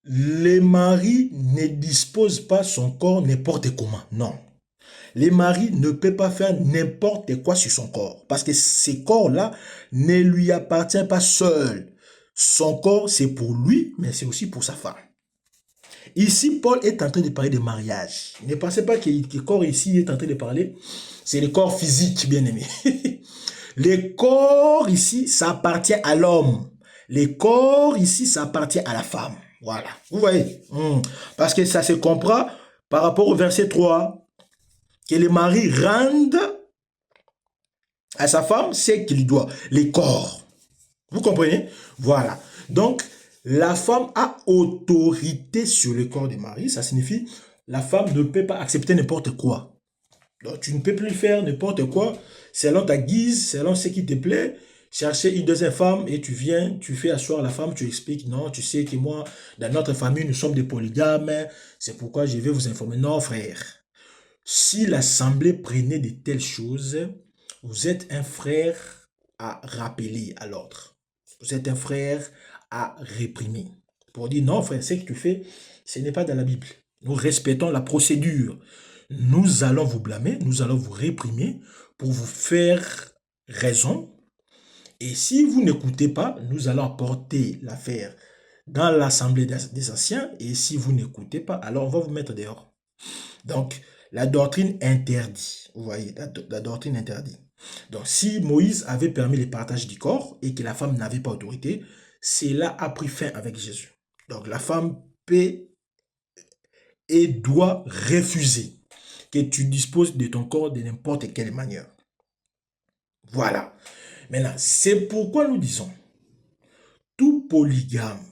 le mari ne dispose pas son corps n'importe comment. Non. Le mari ne peut pas faire n'importe quoi sur son corps. Parce que ce corps-là ne lui appartient pas seul. Son corps, c'est pour lui, mais c'est aussi pour sa femme. Ici, Paul est en train de parler de mariage. Ne pensez pas que le corps ici est en train de parler. C'est le corps physique, bien aimé. Le corps ici, ça appartient à l'homme. Le corps ici, ça appartient à la femme. Voilà. Vous voyez? Parce que ça se comprend par rapport au verset 3. Que le mari rende à sa femme ce qu'il doit. Le corps. Vous comprenez? Voilà. Donc, la femme a autorité sur le corps du mari. Ça signifie la femme ne peut pas accepter n'importe quoi. Donc, tu ne peux plus faire n'importe quoi selon ta guise, selon ce qui te plaît. Chercher une deuxième femme et tu viens, tu fais asseoir la femme, tu expliques, non, tu sais que moi, dans notre famille, nous sommes des polygames, c'est pourquoi je vais vous informer. Non, frère. Si l'assemblée prenait de telles choses, vous êtes un frère à rappeler à l'ordre. Vous êtes un frère à réprimer. Pour dire, non, frère, ce que tu fais, ce n'est pas dans la Bible. Nous respectons la procédure. Nous allons vous blâmer, nous allons vous réprimer pour vous faire raison. Et si vous n'écoutez pas, nous allons apporter l'affaire dans l'assemblée des anciens. Et si vous n'écoutez pas, alors on va vous mettre dehors. Donc, la doctrine interdit. Vous voyez, la doctrine interdit. Donc, si Moïse avait permis le partage du corps et que la femme n'avait pas autorité, cela a pris fin avec Jésus. Donc, la femme peut et doit refuser que tu disposes de ton corps de n'importe quelle manière. Voilà. Maintenant, c'est pourquoi nous disons, tout polygame,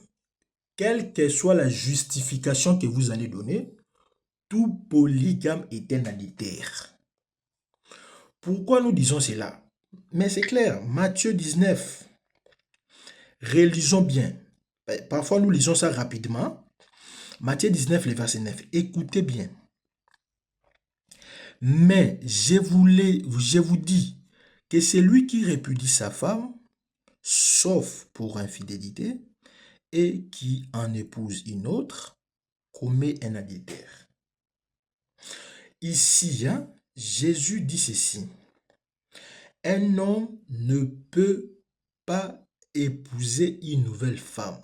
quelle que soit la justification que vous allez donner, tout polygame est un adultère. Pourquoi nous disons cela? Mais c'est clair, Matthieu 19. Relisons bien. Parfois, nous lisons ça rapidement. Matthieu 19, le verset 9. Écoutez bien. Mais je vous dis que celui qui répudie sa femme, sauf pour infidélité, et qui en épouse une autre, commet un adultère. Ici, Jésus dit ceci. Un homme ne peut pas épouser une nouvelle femme,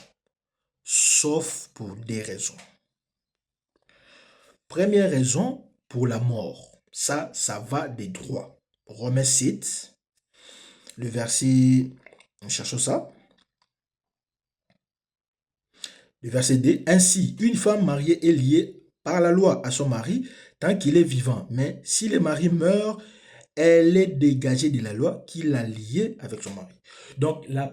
sauf pour des raisons. Première raison, pour la mort. Ça va des droits. Romains 7, le verset, cherchons ça. Le verset 2, ainsi, une femme mariée est liée par la loi à son mari tant qu'il est vivant. Mais si le mari meurt, elle est dégagée de la loi qui l'a liée avec son mari. Donc, la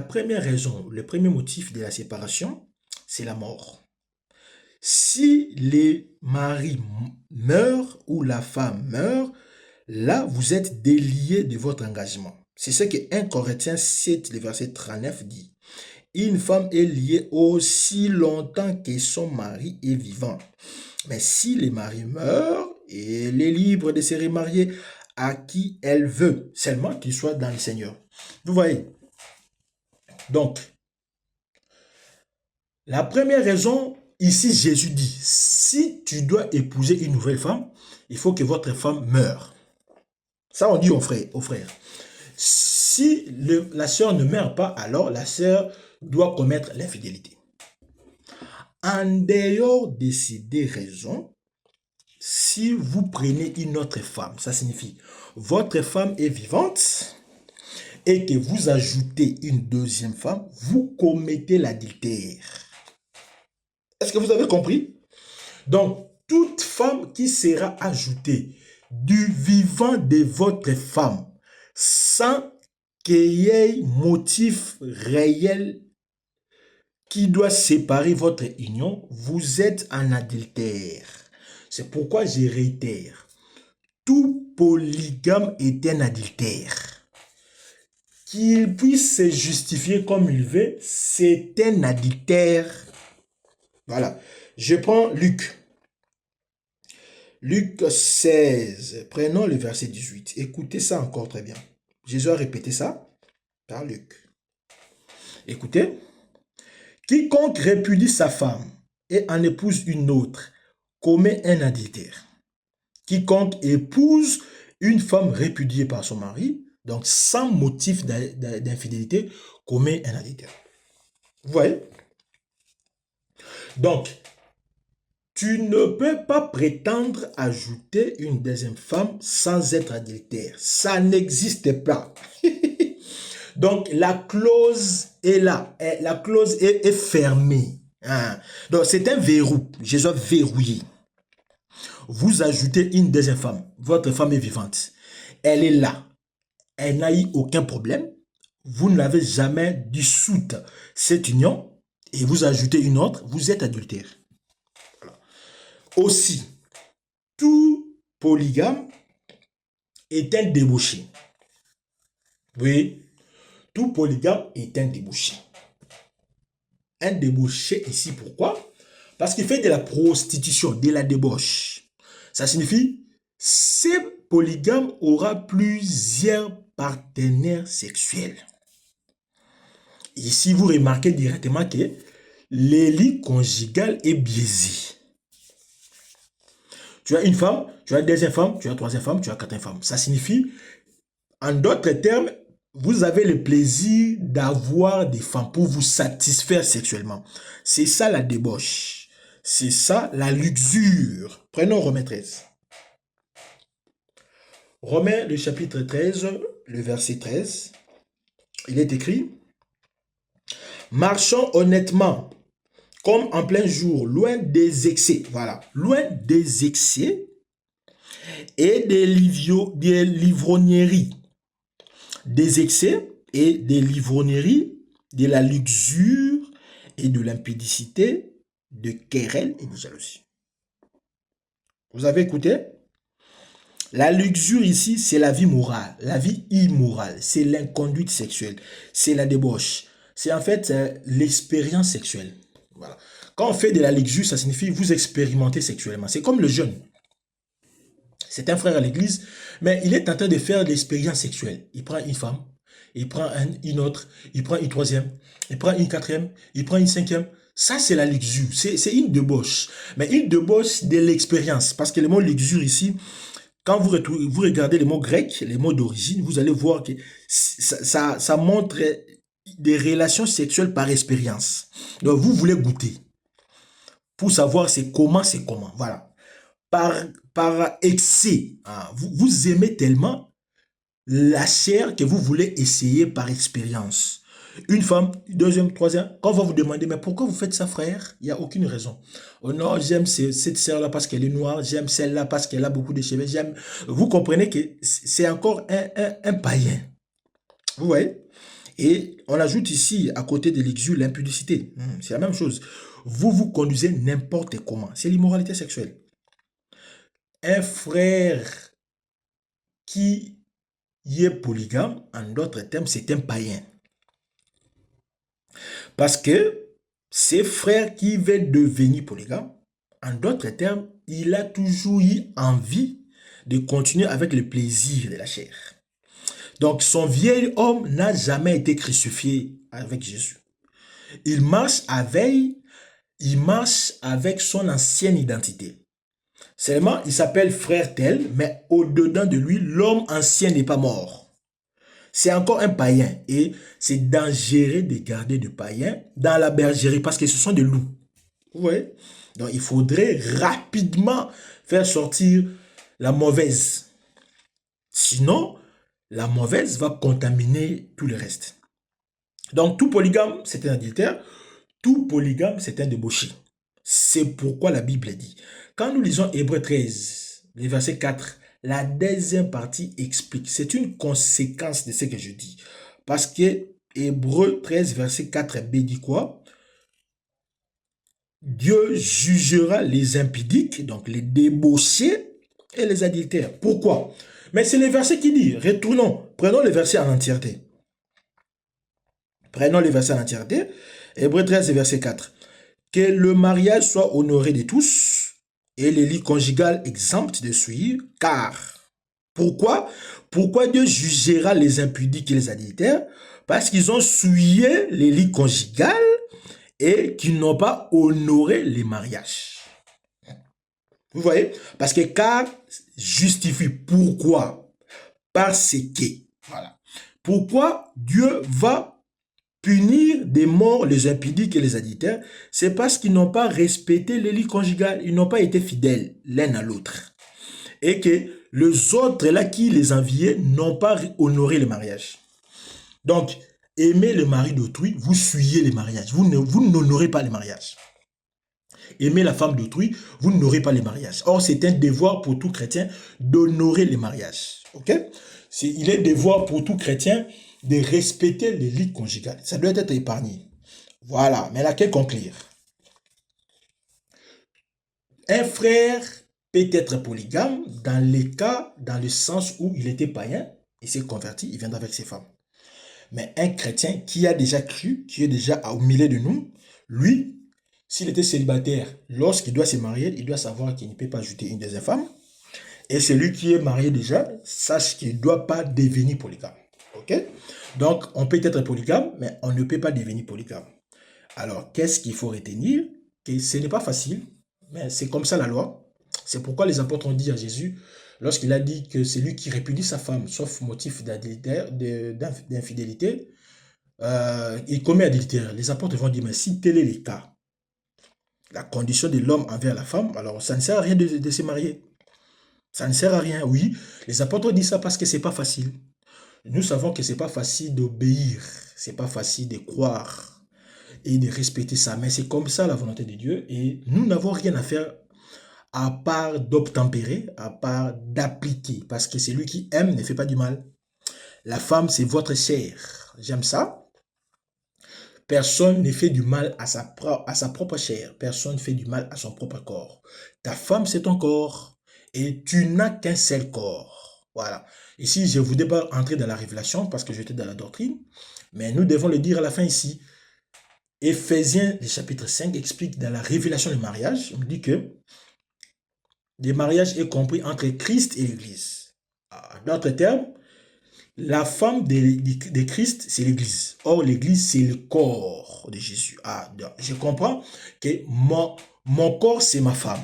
première raison, le premier motif de la séparation, c'est la mort. Si le mari meurt ou la femme meurt, là, vous êtes délié de votre engagement. C'est ce que 1 Corinthiens 7, le verset 39 dit. Une femme est liée aussi longtemps que son mari est vivant. Mais si le mari meurt, elle est libre de se remarier à qui elle veut, seulement qu'il soit dans le Seigneur. Vous voyez? Donc, la première raison, ici Jésus dit, si tu dois épouser une nouvelle femme, il faut que votre femme meure. Ça on dit aux frères. Si la sœur ne meurt pas, alors la sœur doit commettre l'infidélité. En dehors de ces deux raisons, si vous prenez une autre femme, ça signifie votre femme est vivante et que vous ajoutez une deuxième femme, vous commettez l'adultère. Est-ce que vous avez compris? Donc, toute femme qui sera ajoutée du vivant de votre femme sans qu'il y ait motif réel qui doit séparer votre union, vous êtes en adultère. C'est pourquoi je réitère, tout polygame est un adultère. Qu'il puisse se justifier comme il veut, c'est un adultère. Voilà. Je prends Luc. Luc 16. Prenons le verset 18. Écoutez ça encore très bien. Jésus a répété ça par Luc. Écoutez. Quiconque répudie sa femme et en épouse une autre commet un adultère. Quiconque épouse une femme répudiée par son mari, donc sans motif d'infidélité, commet un adultère. Vous voyez? Donc, tu ne peux pas prétendre ajouter une deuxième femme sans être adultère. Ça n'existe pas. Donc, la clause est là. La clause est fermée. Hein. Donc, c'est un verrou. Jésus a verrouillé. Vous ajoutez une deuxième femme. Votre femme est vivante. Elle est là. Elle n'a eu aucun problème. Vous n'avez jamais dissoute cette union et vous ajoutez une autre. Vous êtes adultère. Voilà. Aussi, tout polygame est un débauché. Oui, tout polygame est un débauché. Un débauché ici, pourquoi? Parce qu'il fait de la prostitution, de la débauche. Ça signifie, ce polygame aura plusieurs partenaires sexuels. Ici, vous remarquez directement que l'élite conjugale est biaisée. Tu as une femme, tu as une deuxième femme, tu as une troisième femme, tu as une quatrième femme. Ça signifie, en d'autres termes, vous avez le plaisir d'avoir des femmes pour vous satisfaire sexuellement. C'est ça la débauche. C'est ça la luxure. Prenons Romains 13. Romains, le chapitre 13, le verset 13. Il est écrit: marchons honnêtement, comme en plein jour, loin des excès. Voilà, loin des excès et des livrogneries. Des excès et des livrogneries, de la luxure et de l'impudicité, de querelles et de jalousie. Vous avez écouté? La luxure ici, c'est la vie morale, la vie immorale, c'est l'inconduite sexuelle, c'est la débauche, c'est en fait l'expérience sexuelle. Voilà. Quand on fait de la luxure, ça signifie vous expérimenter sexuellement. C'est comme le jeûne. C'est un frère à l'église, mais il est en train de faire de l'expérience sexuelle. Il prend une femme, il prend une autre, il prend une troisième, il prend une quatrième, il prend une cinquième. Ça, c'est la luxure. C'est une débauche. Mais une débauche de l'expérience. Parce que le mot luxure ici, quand vous regardez les mots grecs, les mots d'origine, vous allez voir que ça montre des relations sexuelles par expérience. Donc, vous voulez goûter pour savoir c'est comment. Voilà. Par excès. Hein. Vous aimez tellement la chair que vous voulez essayer par expérience. Une femme, deuxième, troisième, quand on va vous demander, mais pourquoi vous faites ça, frère? Il n'y a aucune raison. Oh non, j'aime cette sœur-là parce qu'elle est noire, j'aime celle-là parce qu'elle a beaucoup de cheveux, j'aime... Vous comprenez que c'est encore un païen. Vous voyez? Et on ajoute ici, à côté de l'exu, l'impudicité. C'est la même chose. Vous conduisez n'importe comment. C'est l'immoralité sexuelle. Un frère qui est polygame, en d'autres termes, c'est un païen. Parce que ces frères qui veulent devenir polygames, en d'autres termes, il a toujours eu envie de continuer avec le plaisir de la chair. Donc, son vieil homme n'a jamais été crucifié avec Jésus. Il marche avec son ancienne identité. Seulement, il s'appelle frère tel, mais au-dedans de lui, l'homme ancien n'est pas mort. C'est encore un païen et c'est dangereux de garder des païens dans la bergerie parce que ce sont des loups. Vous voyez? Donc, il faudrait rapidement faire sortir la mauvaise. Sinon, la mauvaise va contaminer tout le reste. Donc, tout polygame, c'est un adultère. Tout polygame, c'est un débauché. C'est pourquoi la Bible dit. Quand nous lisons Hébreux 13, le verset 4, la deuxième partie explique. C'est une conséquence de ce que je dis. Parce que Hébreux 13, verset 4b dit quoi? Dieu jugera les impudiques, donc les débauchés et les adultères. Pourquoi? Mais c'est le verset qui dit, retournons, prenons le verset en entièreté. Prenons le verset en entièreté. Hébreux 13, verset 4. Que le mariage soit honoré de tous et les lits conjugales exemptes de souillure, car. Pourquoi? Pourquoi Dieu jugera les impudiques et les adultères? Parce qu'ils ont souillé les lits conjugales et qu'ils n'ont pas honoré les mariages. Vous voyez? Parce que car, justifie. Pourquoi? Parce que, voilà. Pourquoi Dieu va punir des morts les impudiques et les adultères? C'est parce qu'ils n'ont pas respecté le lit conjugal. Ils n'ont pas été fidèles l'un à l'autre. Et que les autres là qui les enviaient n'ont pas honoré le mariage. Donc, aimer le mari d'autrui, vous fuyez les mariages. Vous n'honorez pas les mariages. Aimer la femme d'autrui, vous n'honorez pas les mariages. Or, c'est un devoir pour tout chrétien d'honorer les mariages. Ok? Il est devoir pour tout chrétien de respecter les lits conjugales. Ça doit être épargné. Voilà. Mais là, quel conclure? Un frère peut être polygame dans les cas, dans le sens où il était païen, il s'est converti, il viendra avec ses femmes. Mais un chrétien qui a déjà cru, qui est déjà au milieu de nous, lui, s'il était célibataire, lorsqu'il doit se marier, il doit savoir qu'il ne peut pas ajouter une deuxième femme. Et celui qui est marié déjà, sache qu'il ne doit pas devenir polygame. Ok? Donc, on peut être polygame, mais on ne peut pas devenir polygame. Alors, qu'est-ce qu'il faut retenir? Que ce n'est pas facile, mais c'est comme ça la loi. C'est pourquoi les apôtres ont dit à Jésus, lorsqu'il a dit que c'est lui qui répudie sa femme, sauf motif d'infidélité, il commet adultère. Les apôtres vont dire, mais si tel est le cas, la condition de l'homme envers la femme, alors ça ne sert à rien de se marier. Ça ne sert à rien, oui. Les apôtres disent ça parce que c'est pas facile. Nous savons que c'est pas facile d'obéir, c'est pas facile de croire et de respecter ça. Mais c'est comme ça la volonté de Dieu et nous n'avons rien à faire à part d'obtempérer, à part d'appliquer. Parce que celui qui aime ne fait pas du mal. La femme, c'est votre chair. J'aime ça. Personne ne fait du mal à sa propre chair. Personne ne fait du mal à son propre corps. Ta femme, c'est ton corps. Et tu n'as qu'un seul corps. Voilà. Ici, je ne voudrais pas entrer dans la révélation parce que j'étais dans la doctrine. Mais nous devons le dire à la fin ici. Éphésiens, le chapitre 5, explique dans la révélation du mariage. On dit que le mariage est compris entre Christ et l'Église. En d'autres termes, la femme de Christ, c'est l'Église. Or, l'Église, c'est le corps de Jésus. Je comprends que mon corps, c'est ma femme.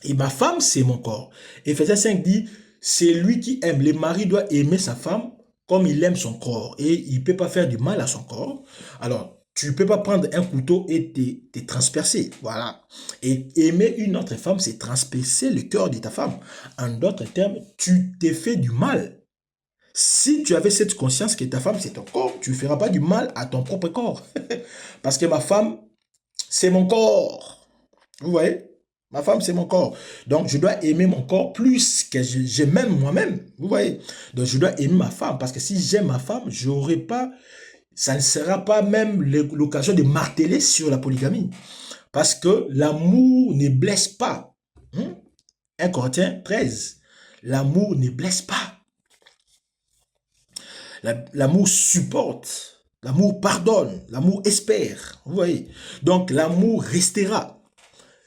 Et ma femme, c'est mon corps. Éphésiens 5 dit, c'est lui qui aime. Le mari doit aimer sa femme comme il aime son corps. Et il ne peut pas faire du mal à son corps. Alors, tu ne peux pas prendre un couteau et te transpercer. Voilà. Et aimer une autre femme, c'est transpercer le cœur de ta femme. En d'autres termes, tu t'es fait du mal. Si tu avais cette conscience que ta femme, c'est ton corps, tu ne feras pas du mal à ton propre corps. Parce que ma femme, c'est mon corps. Vous voyez? Ma femme, c'est mon corps. Donc, je dois aimer mon corps plus que je m'aime moi-même. Vous voyez? Donc, je dois aimer ma femme. Parce que si j'aime ma femme, j'aurai pas... Ça ne sera pas même l'occasion de marteler sur la polygamie. Parce que l'amour ne blesse pas. 1 Corinthiens 13. L'amour ne blesse pas. L'amour supporte. L'amour pardonne. L'amour espère. Vous voyez? Donc, l'amour restera.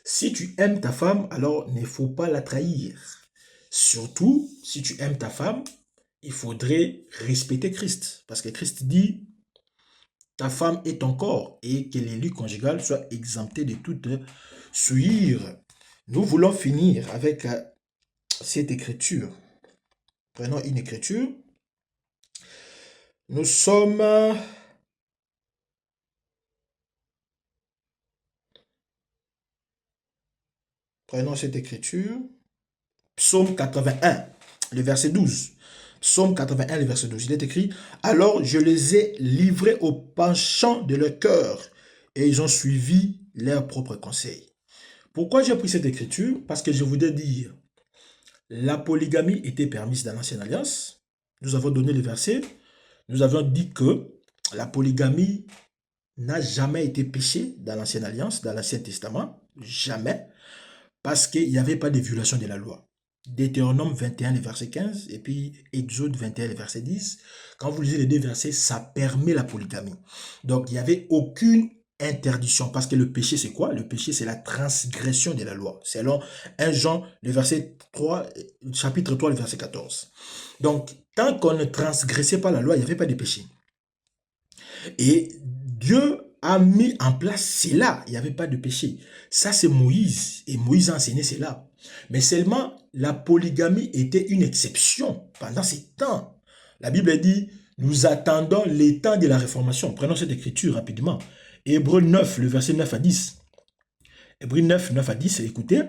Si tu aimes ta femme, alors il ne faut pas la trahir. Surtout, si tu aimes ta femme, il faudrait respecter Christ. Parce que Christ dit, ta femme est ton corps et que les liens conjugaux soient exemptés de toute souillure. Nous voulons finir avec cette écriture. Prenons une écriture. Nous sommes... Prenons cette écriture. Psaume 81, le verset 12. Psaume 81, le verset 12. Il est écrit, « Alors je les ai livrés au penchant de leur cœur, et ils ont suivi leurs propres conseils. » Pourquoi j'ai pris cette écriture? Parce que je voudrais dire, la polygamie était permise dans l'Ancienne Alliance. Nous avons donné le verset. Nous avons dit que la polygamie n'a jamais été péché dans l'Ancienne Alliance, dans l'Ancien Testament. Jamais. Parce qu'il n'y avait pas de violation de la loi. Deutéronome 21, le verset 15, et puis Exode 21, le verset 10. Quand vous lisez les deux versets, ça permet la polygamie. Donc, il n'y avait aucune interdiction. Parce que le péché, c'est quoi? Le péché, c'est la transgression de la loi. Selon 1 Jean, le verset 3, chapitre 3, le verset 14. Donc, tant qu'on ne transgressait pas la loi, il n'y avait pas de péché. Et Dieu a mis en place cela. Il n'y avait pas de péché. Ça, c'est Moïse. Et Moïse a enseigné cela. Mais seulement, la polygamie était une exception pendant ces temps. La Bible dit, nous attendons les temps de la réformation. Prenons cette écriture rapidement. Hébreux 9, le verset 9 à 10. Hébreux 9, 9 à 10, écoutez.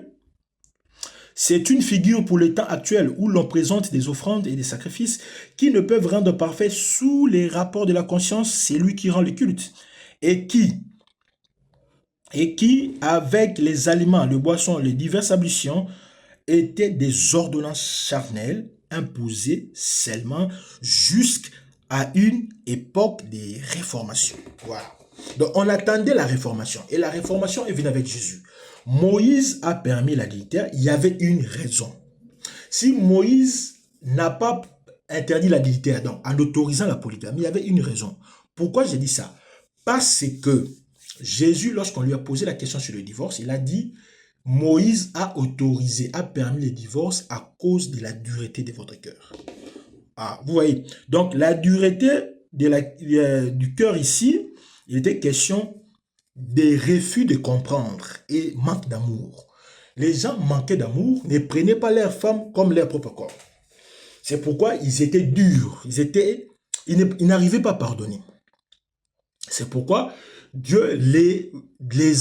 C'est une figure pour le temps actuel où l'on présente des offrandes et des sacrifices qui ne peuvent rendre parfait sous les rapports de la conscience, c'est lui qui rend le culte. Et qui, avec les aliments, les boissons, les diverses ablutions, étaient des ordonnances charnelles imposées seulement jusqu'à une époque des réformations. Voilà. Donc on attendait la réformation et la réformation est venue avec Jésus. Moïse a permis l'adultère, il y avait une raison. Si Moïse n'a pas interdit l'adultère, donc en autorisant la polygamie, il y avait une raison. Pourquoi j'ai dit ça? Parce que Jésus, lorsqu'on lui a posé la question sur le divorce, il a dit, Moïse a autorisé, a permis le divorce à cause de la dureté de votre cœur. Ah, vous voyez. Donc la dureté du cœur ici, il était question des refus de comprendre et manque d'amour. Les gens manquaient d'amour, ne prenaient pas leur femme comme leur propre corps. C'est pourquoi ils étaient durs, ils n'arrivaient pas à pardonner. C'est pourquoi Dieu les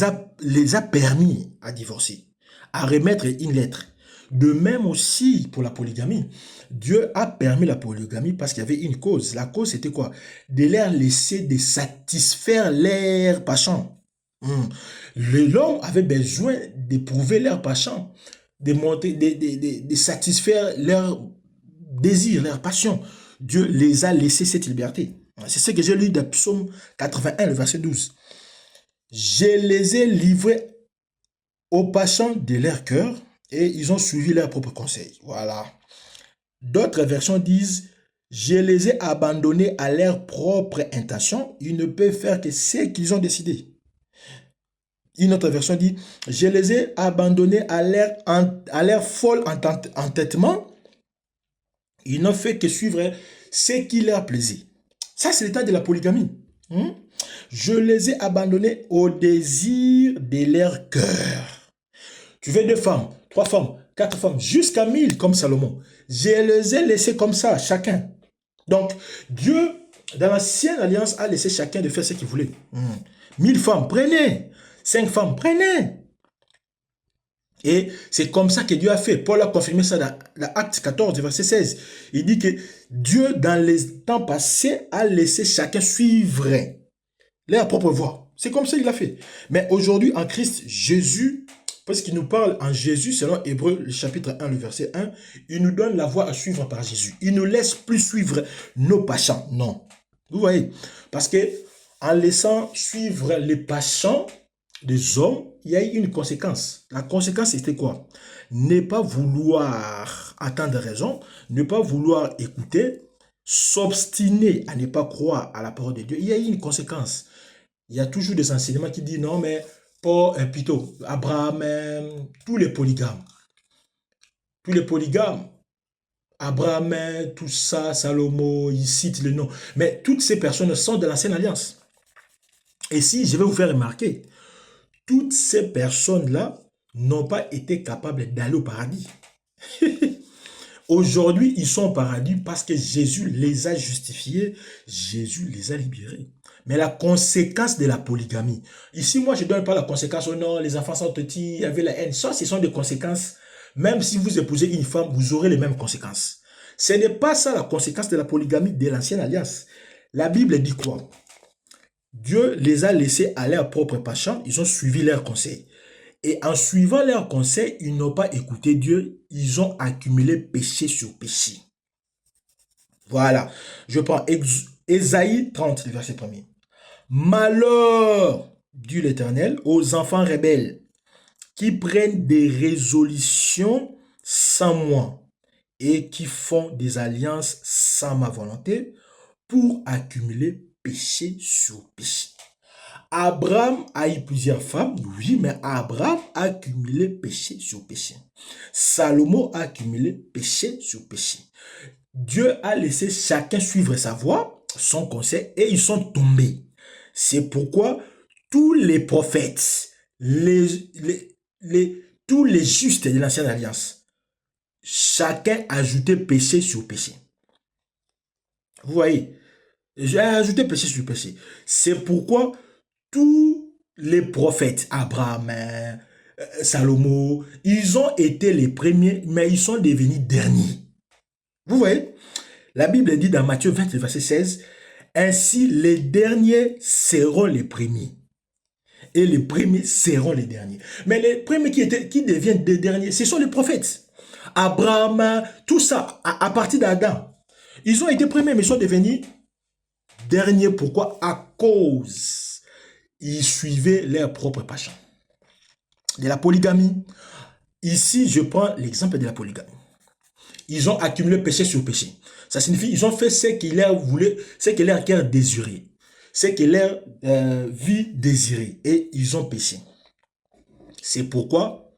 a permis à divorcer, à remettre une lettre. De même aussi pour la polygamie. Dieu a permis la polygamie parce qu'il y avait une cause. La cause c'était quoi? De leur laisser de satisfaire leurs passions. L'homme avait besoin d'éprouver leur passion, de satisfaire leurs désirs, leurs passions. Dieu les a laissés cette liberté. C'est ce que j'ai lu dans Psaume 81, le verset 12. Je les ai livrés aux passions de leur cœur et ils ont suivi leurs propres conseils. Voilà. D'autres versions disent, je les ai abandonnés à leur propre intention. Ils ne peuvent faire que ce qu'ils ont décidé. Une autre version dit, je les ai abandonnés à leur folle entêtement. Ils n'ont fait que suivre ce qui leur plaisait. Ça, c'est l'état de la polygamie. Je les ai abandonnés au désir de leur cœur. Tu veux 2 femmes, 3 femmes, 4 femmes, jusqu'à 1000 comme Salomon. Je les ai laissés comme ça, chacun. Donc, Dieu, dans l'ancienne alliance, a laissé chacun de faire ce qu'il voulait. 1000 femmes, prenez. 5 femmes, prenez. Et c'est comme ça que Dieu a fait. Paul a confirmé ça dans l'Acte 14, verset 16. Il dit que Dieu, dans les temps passés, a laissé chacun suivre leur propre voie. C'est comme ça qu'il a fait. Mais aujourd'hui, en Christ Jésus, parce qu'il nous parle en Jésus, selon Hébreux, le chapitre 1, le verset 1, il nous donne la voie à suivre par Jésus. Il ne laisse plus suivre nos passions. Non. Vous voyez? Parce que en laissant suivre les passions des hommes, il y a eu une conséquence. La conséquence, c'était quoi? Ne pas vouloir attendre raison, ne pas vouloir écouter, s'obstiner à ne pas croire à la parole de Dieu. Il y a eu une conséquence. Il y a toujours des enseignements qui disent non, mais plutôt Abraham, tous les polygames, Abraham, tout ça, Salomon, il cite le nom. Mais toutes ces personnes sont de l'ancienne alliance. Et si je vais vous faire remarquer, toutes ces personnes-là n'ont pas été capables d'aller au paradis. Aujourd'hui, ils sont au paradis parce que Jésus les a justifiés, Jésus les a libérés. Mais la conséquence de la polygamie, ici, moi, je ne donne pas la conséquence, oh non, les enfants sont petits, il y avait la haine. Ça, ce sont des conséquences. Même si vous épousez une femme, vous aurez les mêmes conséquences. Ce n'est pas ça la conséquence de la polygamie de l'ancienne alliance. La Bible dit quoi? Dieu les a laissés à leur propre passion, ils ont suivi leurs conseils. Et en suivant leurs conseils, ils n'ont pas écouté Dieu, ils ont accumulé péché sur péché. Voilà, je prends Ésaïe 30, le verset 1er. Malheur, dit l'Éternel, aux enfants rebelles qui prennent des résolutions sans moi et qui font des alliances sans ma volonté pour accumuler péché sur péché. Abraham a eu plusieurs femmes, oui, mais Abraham a accumulé péché sur péché. Salomon a accumulé péché sur péché. Dieu a laissé chacun suivre sa voie, son conseil, et ils sont tombés. C'est pourquoi tous les prophètes, tous les justes de l'ancienne alliance, chacun ajoutait péché sur péché. Vous voyez, j'ai ajouté péché sur péché. C'est pourquoi tous les prophètes, Abraham, Salomon, ils ont été les premiers, mais ils sont devenus derniers. Vous voyez, la Bible dit dans Matthieu 20, verset 16, « Ainsi les derniers seront les premiers, et les premiers seront les derniers. » Mais les premiers qui deviennent des derniers, ce sont les prophètes. Abraham, tout ça, à partir d'Adam. Ils ont été premiers, mais ils sont devenus derniers. Pourquoi? À cause, ils suivaient leur propre passion. De la polygamie. Ici, je prends l'exemple de la polygamie. Ils ont accumulé péché sur péché. Ça signifie qu'ils ont fait ce qu'ils leur voulaient, ce que leur cœur désirait, ce que leur vie désirait, et ils ont péché. C'est pourquoi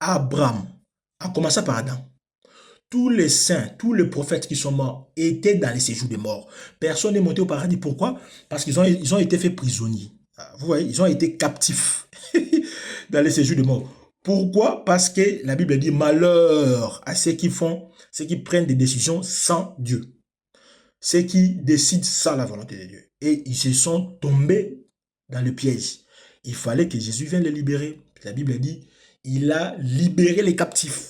Abraham, en commençant par Adam, tous les saints, tous les prophètes qui sont morts étaient dans les séjours des morts. Personne n'est monté au paradis. Pourquoi? Parce qu'ils ont été faits prisonniers. Vous voyez, ils ont été captifs dans les séjours des morts. Pourquoi? Parce que la Bible dit malheur à ceux qui prennent des décisions sans Dieu. Ceux qui décident sans la volonté de Dieu. Et ils se sont tombés dans le piège. Il fallait que Jésus vienne les libérer. La Bible dit, il a libéré les captifs.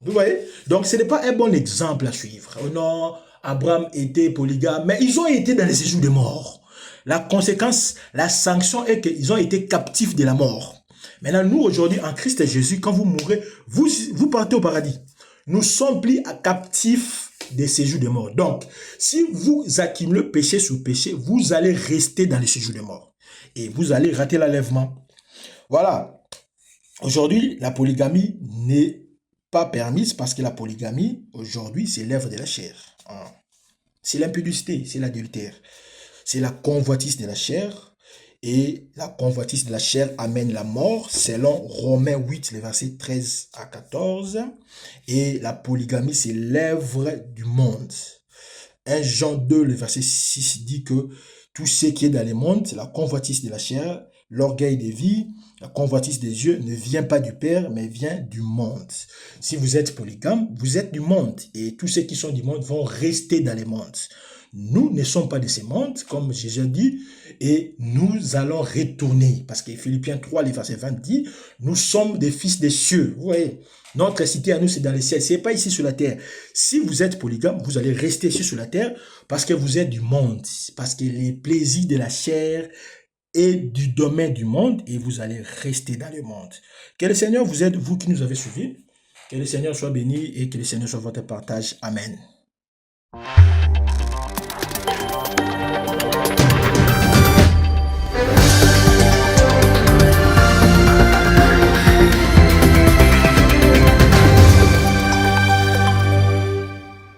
Vous voyez? Donc, ce n'est pas un bon exemple à suivre. Oh non, Abraham était polygame, mais ils ont été dans les séjours de mort. La conséquence, la sanction est qu'ils ont été captifs de la mort. Maintenant, nous, aujourd'hui, en Christ Jésus, quand vous mourrez, vous partez au paradis. Nous ne sommes plus captifs des séjours de mort. Donc, si vous accumulez péché sur péché, vous allez rester dans les séjours de mort. Et vous allez rater l'enlèvement. Voilà. Aujourd'hui, la polygamie n'est pas permise parce que la polygamie, aujourd'hui, c'est l'œuvre de la chair. C'est l'impudicité, c'est l'adultère. C'est la convoitise de la chair. Et la convoitise de la chair amène la mort, selon Romains 8, les versets 13 à 14. Et la polygamie, c'est l'œuvre du monde. 1 Jean 2, le verset 6 dit que tout ce qui est dans le monde, la convoitise de la chair, l'orgueil des vies, la convoitise des yeux ne vient pas du Père, mais vient du monde. Si vous êtes polygame, vous êtes du monde. Et tous ceux qui sont du monde vont rester dans le monde. Nous ne sommes pas de ce monde, comme Jésus dit, et nous allons retourner. Parce que Philippiens 3, le verset 20 dit, nous sommes des fils des cieux. Vous voyez, notre cité à nous, c'est dans les ciels. Ce n'est pas ici sur la terre. Si vous êtes polygame, vous allez rester ici sur la terre parce que vous êtes du monde. Parce que les plaisirs de la chair et du domaine du monde, et vous allez rester dans le monde. Que le Seigneur vous aide, vous qui nous avez suivis. Que le Seigneur soit béni et que le Seigneur soit votre partage. Amen.